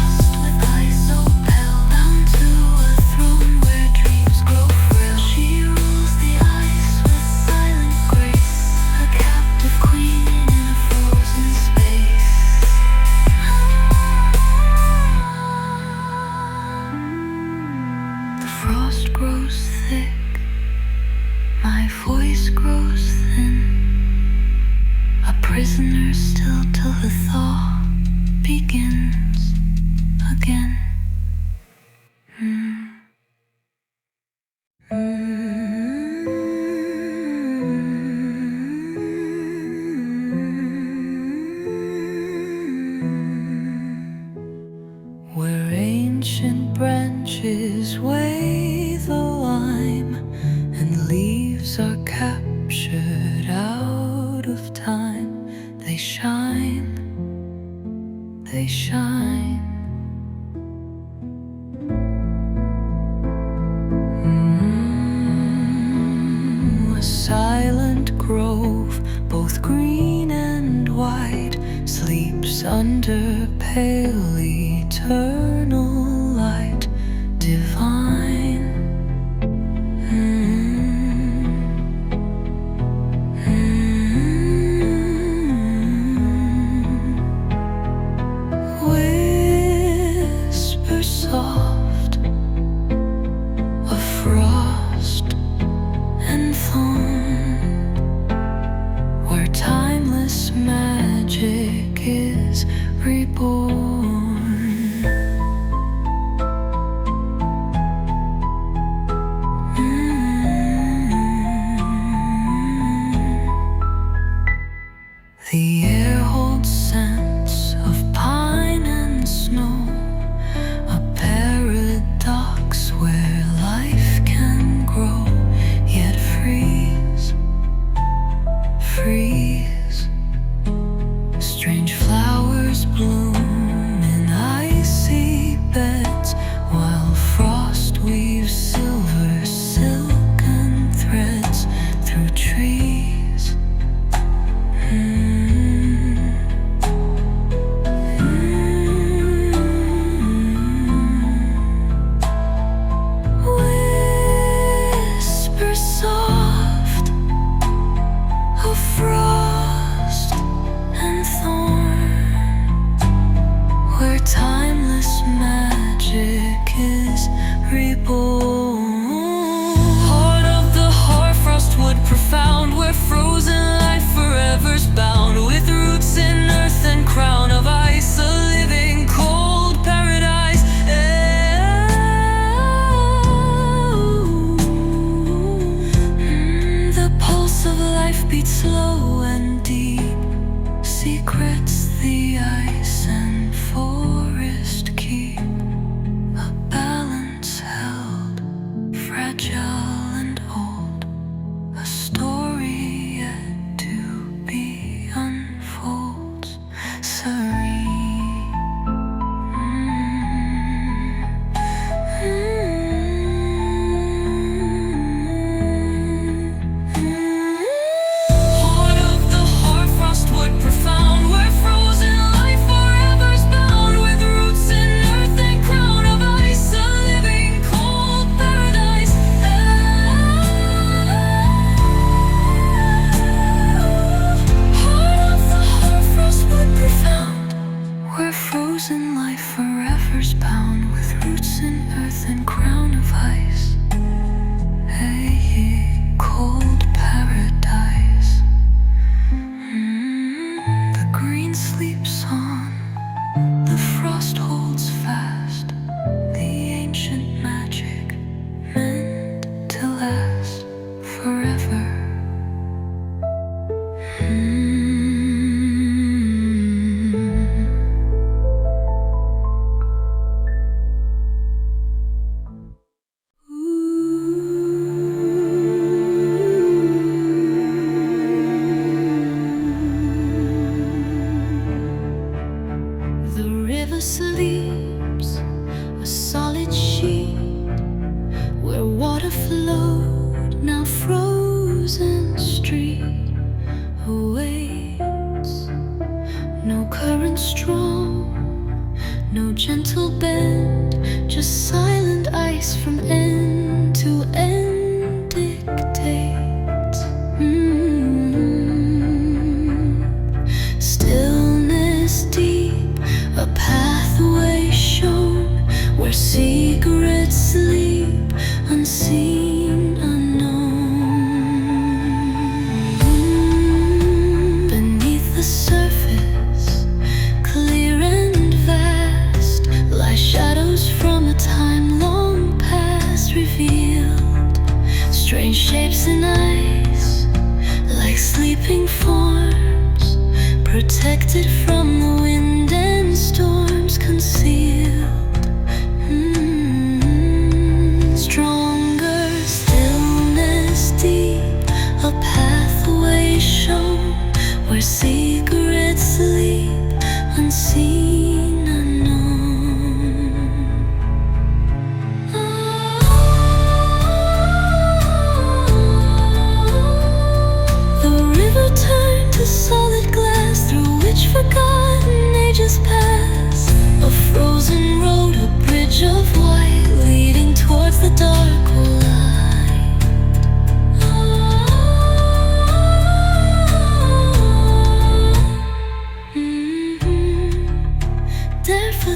shine, they shine. A silent grove, both green and white, sleeps under pale eternal light divine. Whisper soft of frost and thorn, where timeless magic is reborn. The air holds scents of pine and snow, a paradox where life can grow, yet freeze, freeze. Strange flowers bloom in icy beds, while frost weaves silver silken threads through trees. Whisper soft of frost and thorn, where timeless magic is reborn. Heart of the hoarfrost wood profound, where frozen life forever's bound, with roots in earth and crown of ice, a living cold paradise. The pulse of life beats slow and deep, secrets the ice and forest keep, a balance held, fragile and old, a story yet to be unfolds, serene. Heart of the hoarfrost wood profound, where frozen life forever's bound, with roots in earth and crown of ice, a living cold paradise. Heart of the hoarfrost wood profound, where frozen life forever's bound, with roots in earth and crown of ice, a cold paradise. The green sleeps on, the frost holds fast, the ancient magic meant to last forever. The river sleeps, a solid sheet, where water flowed, now frozen street awaits. No current strong, no gentle bend, just silent ice from end to end dictates. Stillness deep, a pathway shown, where secrets sleep, unseen, unknown. Beneath the surface, clear and vast, lie shadows from a time long past revealed. Strange shapes in ice, like sleeping forms, protected from the wind and storms, concealed.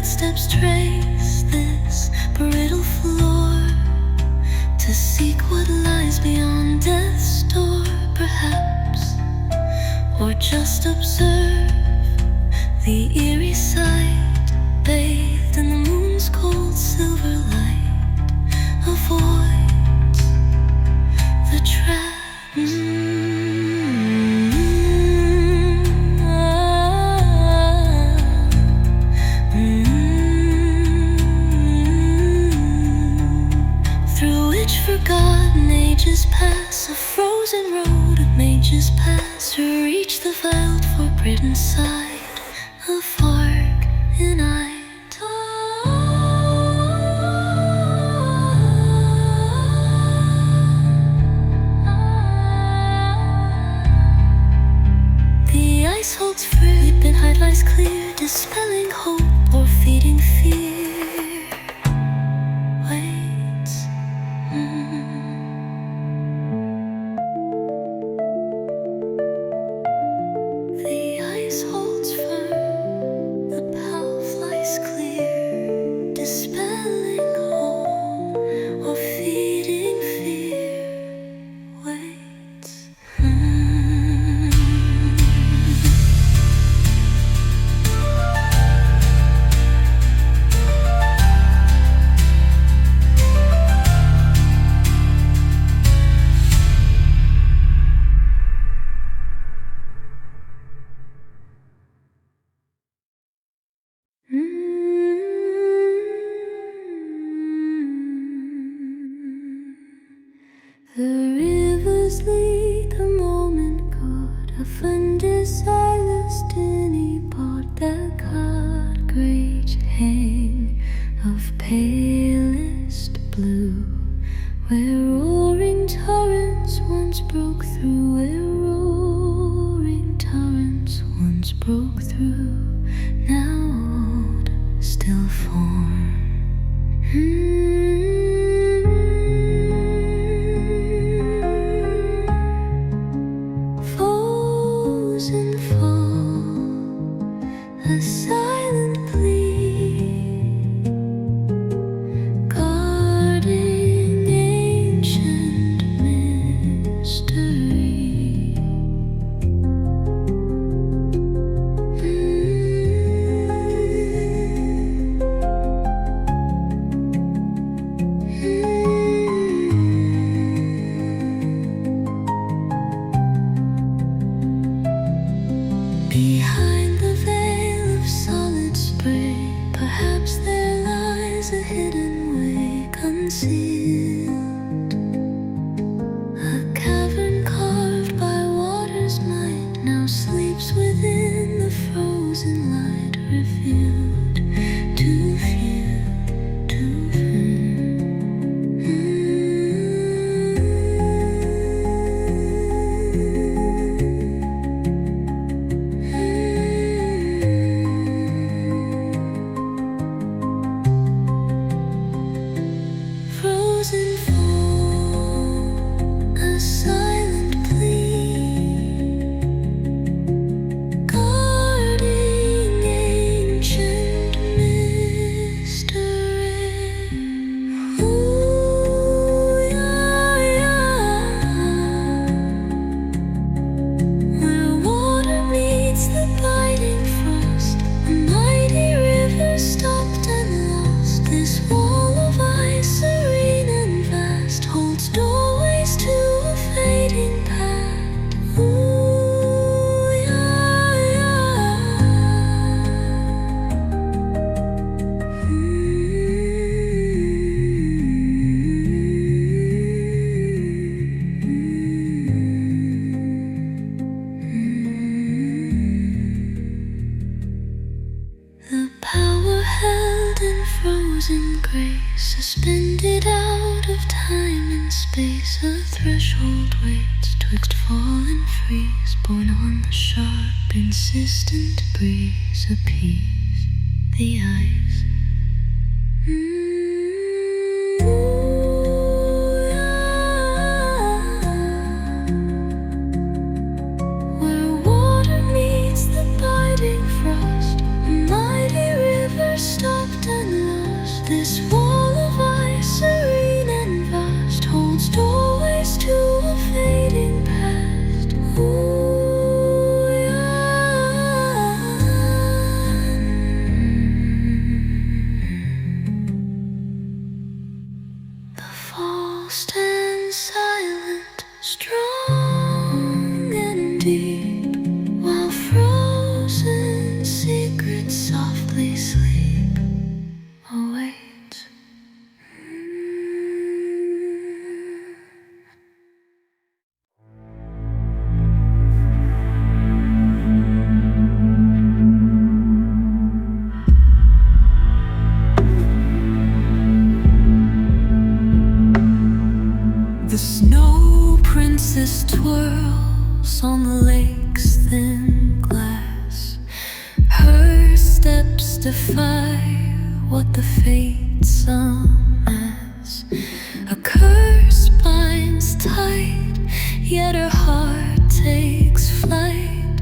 footsteps trace this brittle floor to seek what lies beyond death's door, perhaps, or just observe the eerie sight bathed in the moon's cold silver light. Avoid the trap. Through which forgotten ages pass, a frozen road of mages pass to reach the veiled forbidden side of Arc and I. The ice holds free, hide lies clear, dispelling hope or feeding fear. Waits. The ice holds firm, the path lies clear, dispelling hope or feeding fear. Waits. The rivers lead the moment God, a fundus silenced any pot that caught great hang of palest blue, where roaring torrents once broke through, where roaring torrents once broke through, now old still form. Foes and fall, a silent plea, guarding ancient mystery. Behind the veil of solid spray, perhaps there lies a hidden way concealed. A cavern carved by water's might now sleeps within the frozen light, revealed to few, to few. Frozen fall, a silent plea, guarding ancient mystery. Ooh, yeah, yeah. Where water meets the biting frost, a mighty river stopped and lost. This wall of ice, serene and vast, holds doorways to a fading path. Ooh, yeah, yeah. The power held in frozen grace, suspended out of time and space, a threshold waits twixt fall and freeze, borne on the sharp, insistent breeze, appease the ice. Ooh, yeah. Where water meets the biting frost, a mighty river stops breezes twirls on the lake's thin glass. Her steps defy what the fates amass. A curse binds tight, yet her heart takes flight.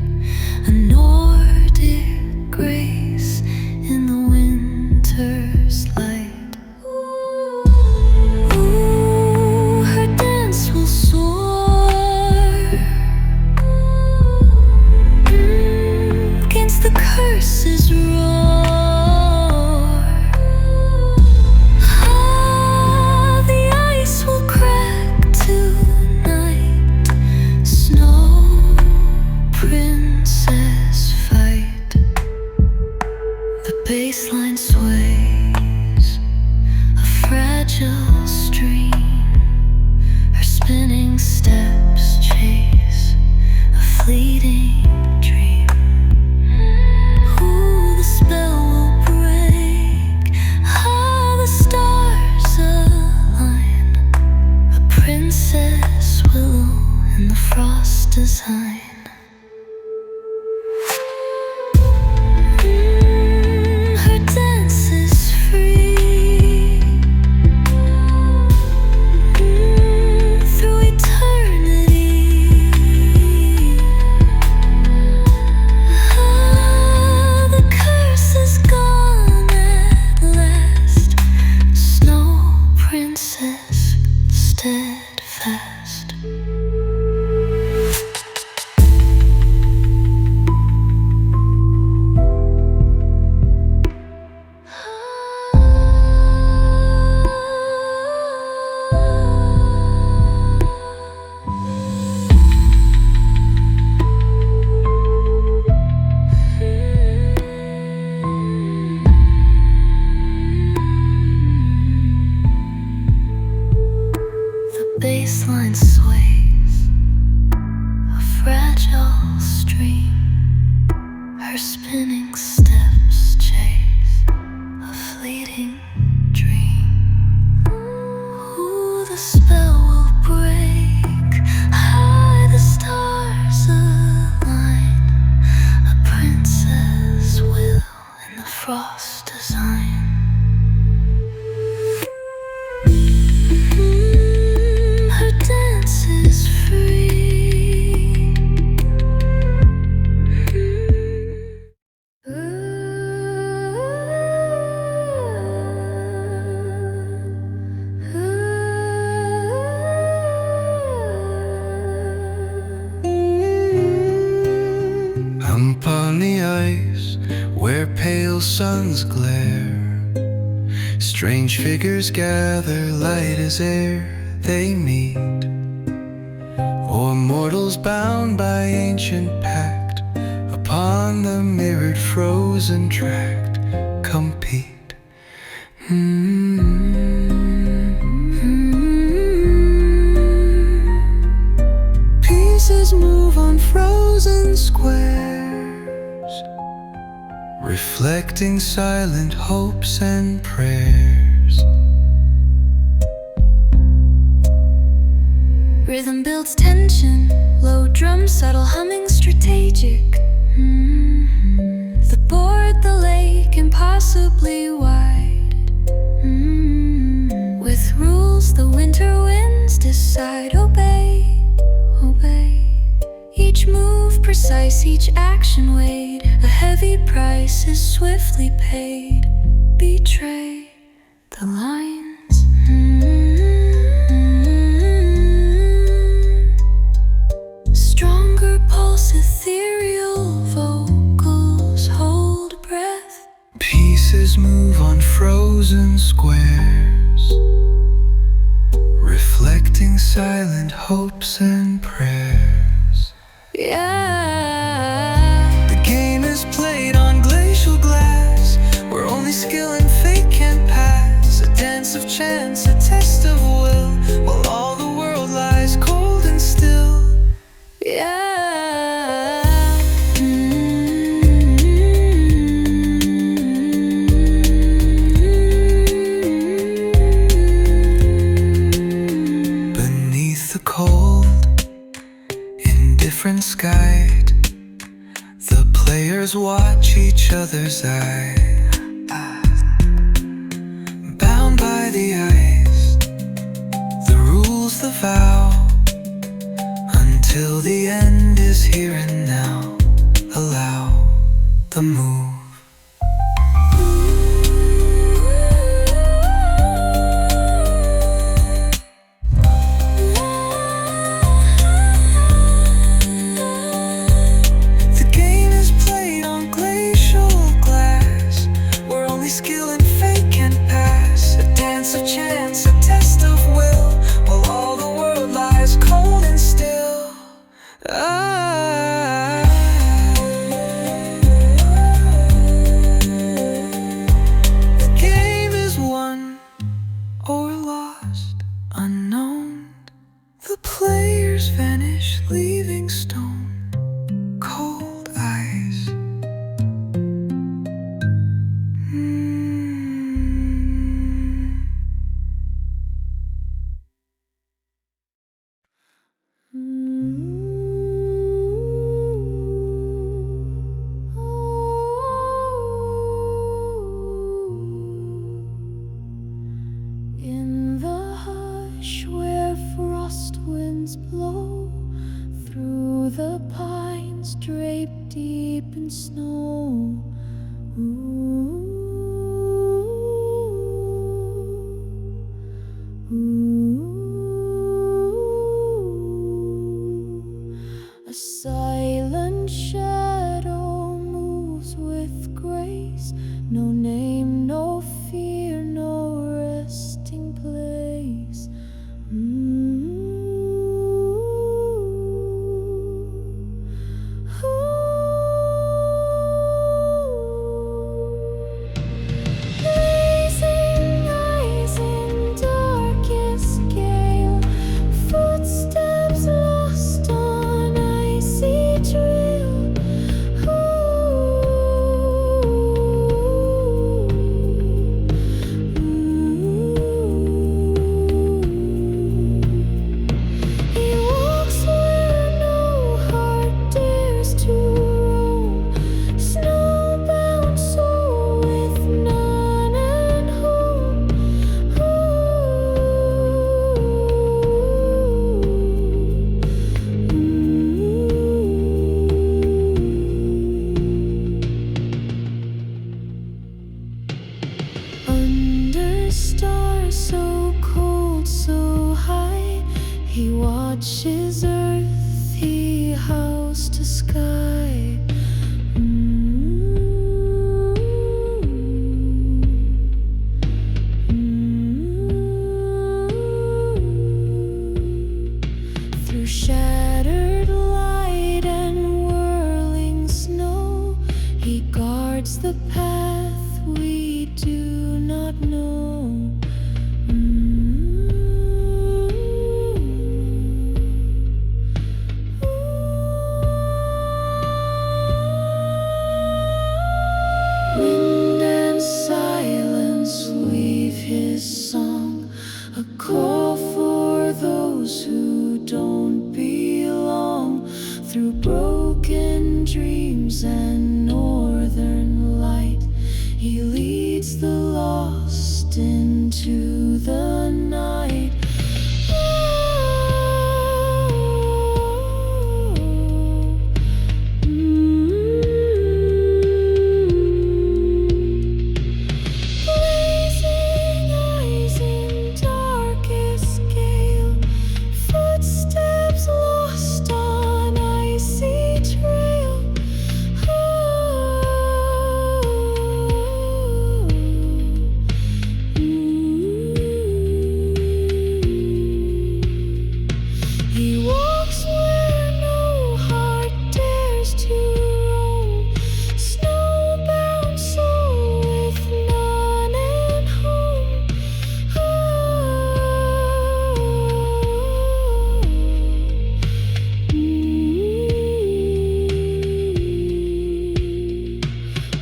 A Nordic grace in the winter's light. Ooh, her dance will soar against the curse's roar. Ah, the ice will crack tonight. Snow princess fight. The baseline sways, a fragile stream. Her spinning steps chase a fleeting dream. Ooh, the spell will break. Ah, the stars align. A princess willow in the frost design. Her dance is free through eternity. Ah, the curse is gone at last. Snow princess steadfast. The baseline sways, a fragile stream. Her spinning steps chase a fleeting dream. Ooh, the spell will break. High the stars align. A princess will in the frost design. Her dance is free. Up on the ice, where pale suns glare, strange figures gather, light as air they meet. Or mortals bound by ancient pact, upon the mirrored frozen tract compete. Pieces move on frozen squares, reflecting silent hopes and prayers. Rhythm builds tension, low drum, subtle humming, strategic. The board, the lake, impossibly wide. With rules, the winter winds decide. Obey, obey. Each move precise, each action weighed. A heavy price is swiftly paid. Betray the lines. Stronger pulse, ethereal vocals hold breath. Pieces move on frozen squares, reflecting silent hopes and prayers. Yeah. The game is played on glacial glass, where only skill and fate can pass. A dance of chance, a test of will, while all the world lies cold and still. Yeah. Beneath the cold, side, bound by the ice, the rules, the vow, until the end is here and now. Allow the move. The game is played on glacial glass, where only skill and fate can pass. A dance of chance, a test of will, while all the world lies cold and still. The game is won or lost, unknown. The players vanish, leaving stone, cold ice. In the hush where frost winds blow through the pines draped deep in snow, a silent shadow moves with grace, no name, no fear, no resting place. Blazing eyes in darkest gale, footsteps lost on icy trail. He walks where no heart dares to roam, snowbound soul with none at home. Under stars so cold, so high, he watches earth, he howls to sky. Through shattered light and whirling snow, he guards the path we do not know. Wind and silence weave his song, a call for those who don't belong. Through broken dreams and northern light, he leads the lost into the night. Blazing eyes in darkest gale, footsteps lost on icy trail. He walks where no heart dares to roam, snowbound soul with none at home.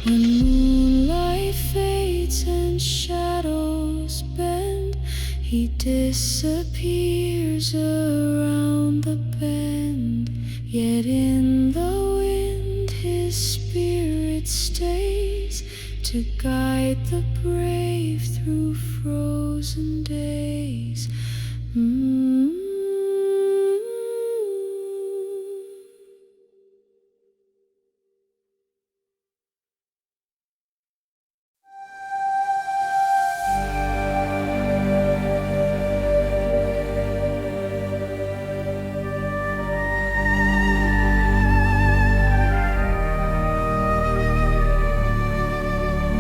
When moonlight fades and shadows bend, he disappears around the bend. Yet in the wind his spirit stays, to guide the brave through frozen days.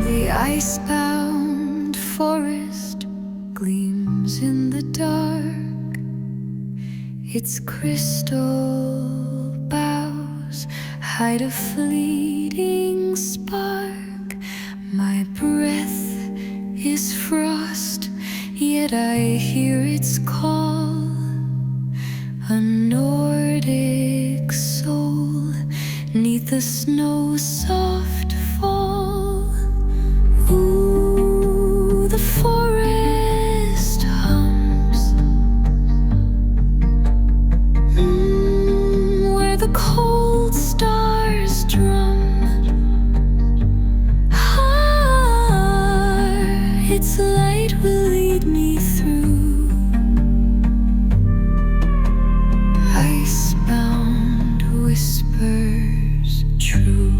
The icebound forest gleams in the dark. Its crystal boughs hide a fleeting spark. My breath is frost, yet I hear its call. A Nordic soul 'neath the snow's soft fall. Ooh, the forest hums, where the cold stars drum. Its light will lead me through icebound whispers true.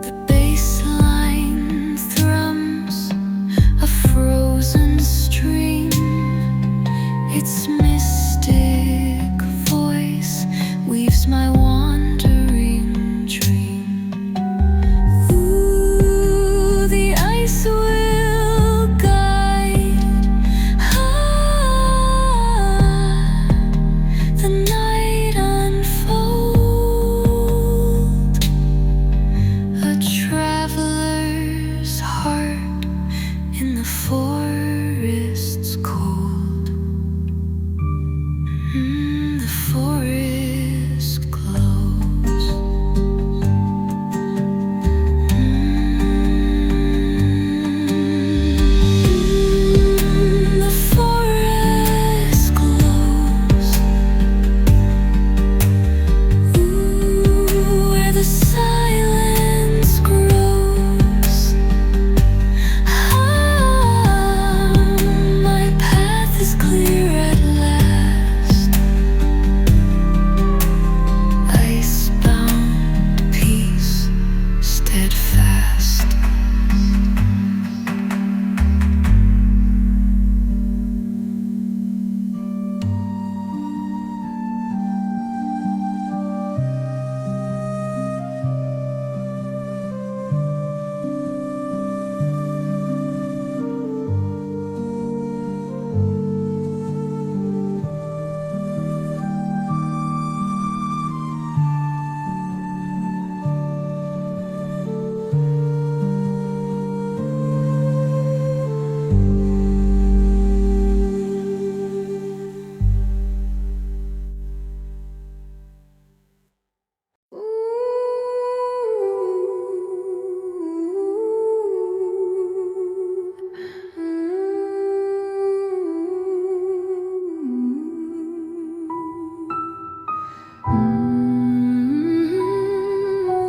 The bassline thrums a frozen string. Its mystic voice weaves my wandering dream. Ooh, the ice will guide the night unfold. A traveler's heart in the forest's cold. The forest glows. The forest glows. Ooh, where the silence grows. My path is clear at last. Icebound peace steadfast.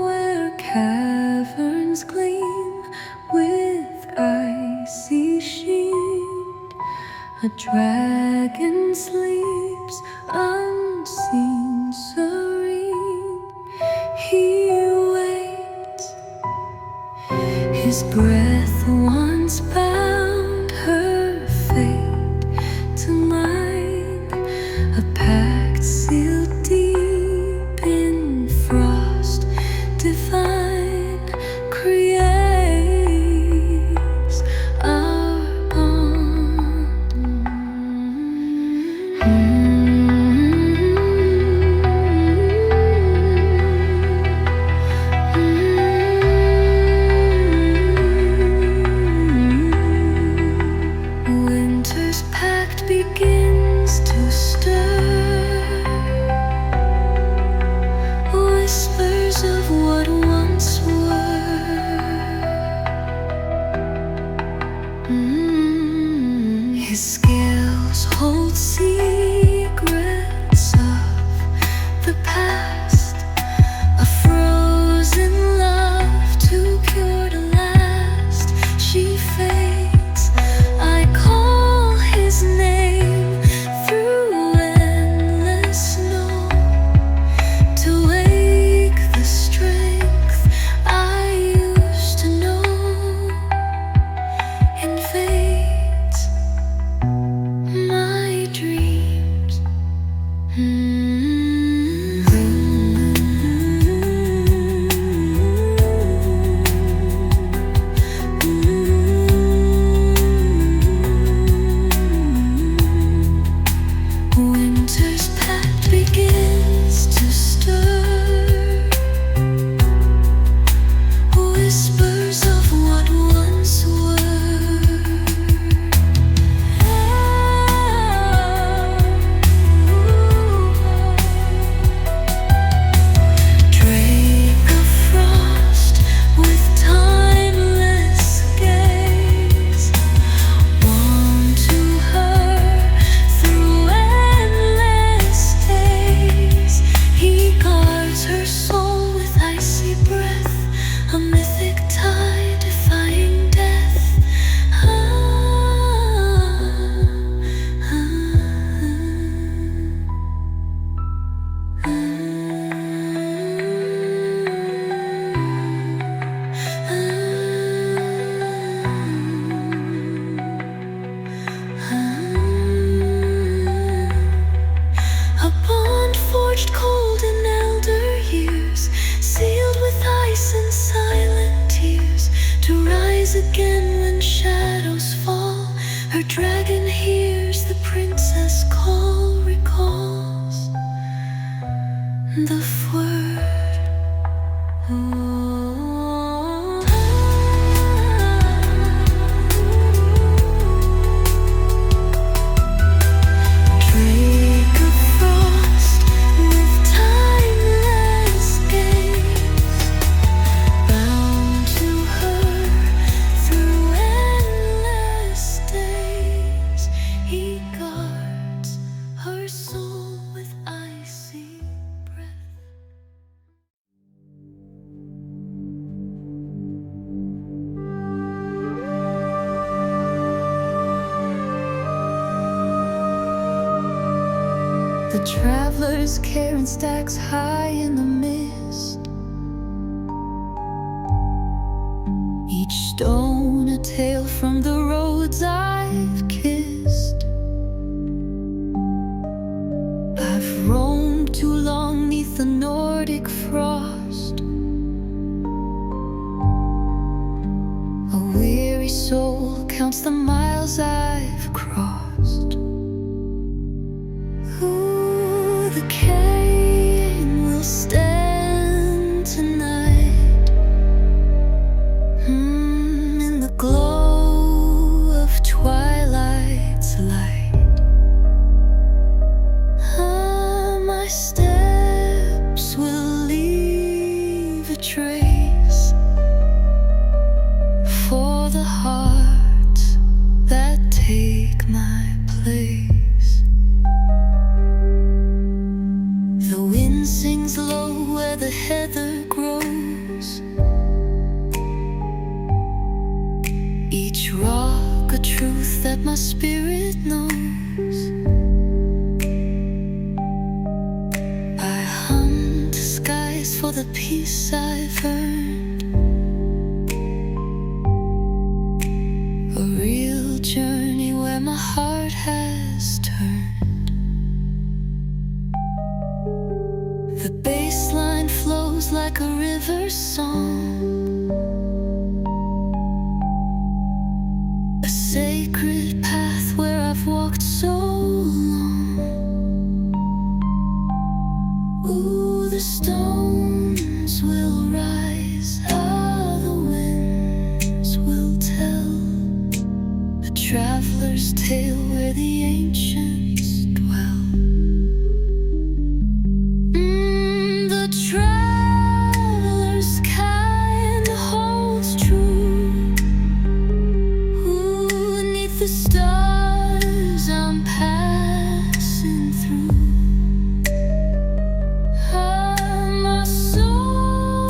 Where caverns gleam with icy sheen, a dragon sleeps unseen, serene. He waits, his breath once bound her fate to mine. A pact sealed deep in frost divine creates our bond. again when shadows fall. Her dragon hears the princess call, recalls the word. Drake of frost with timeless gaze, bound to her through endless days. He guards her soul with icy breath. The travelers carrying stacks high in the mist, each stone a tale from the roads I've kissed. I've roamed too long neath the Nordic frost, a weary soul counts the miles I've crossed. Ooh, the cane will stand tonight, in the glow of twilight's light. My steps will leave a trace for the hearts that take my place. The wind sings low where the heather grows, each rock a truth that my spirit knows. I hunt skies for the peace I've earned, a real journey where my heart has turned. The baseline flows like a river song, a sacred path where I've walked so long. Ooh, the stones will rise, the winds will tell a traveler's tale where the ancients dwell. The traveler's kind holds true. Ooh, 'neath the stars I'm passing through. My soul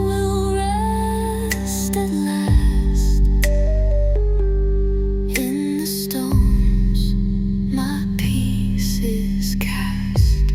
will rest at last in the stones my peace is cast.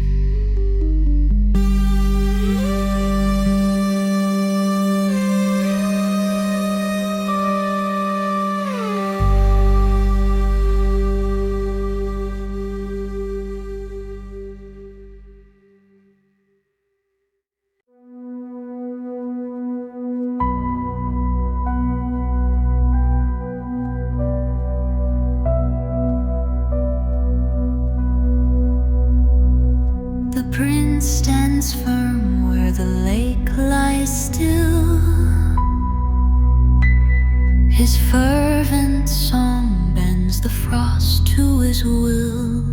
The prince stands firm where the lake lies still, his fervent song bends the frost to his will.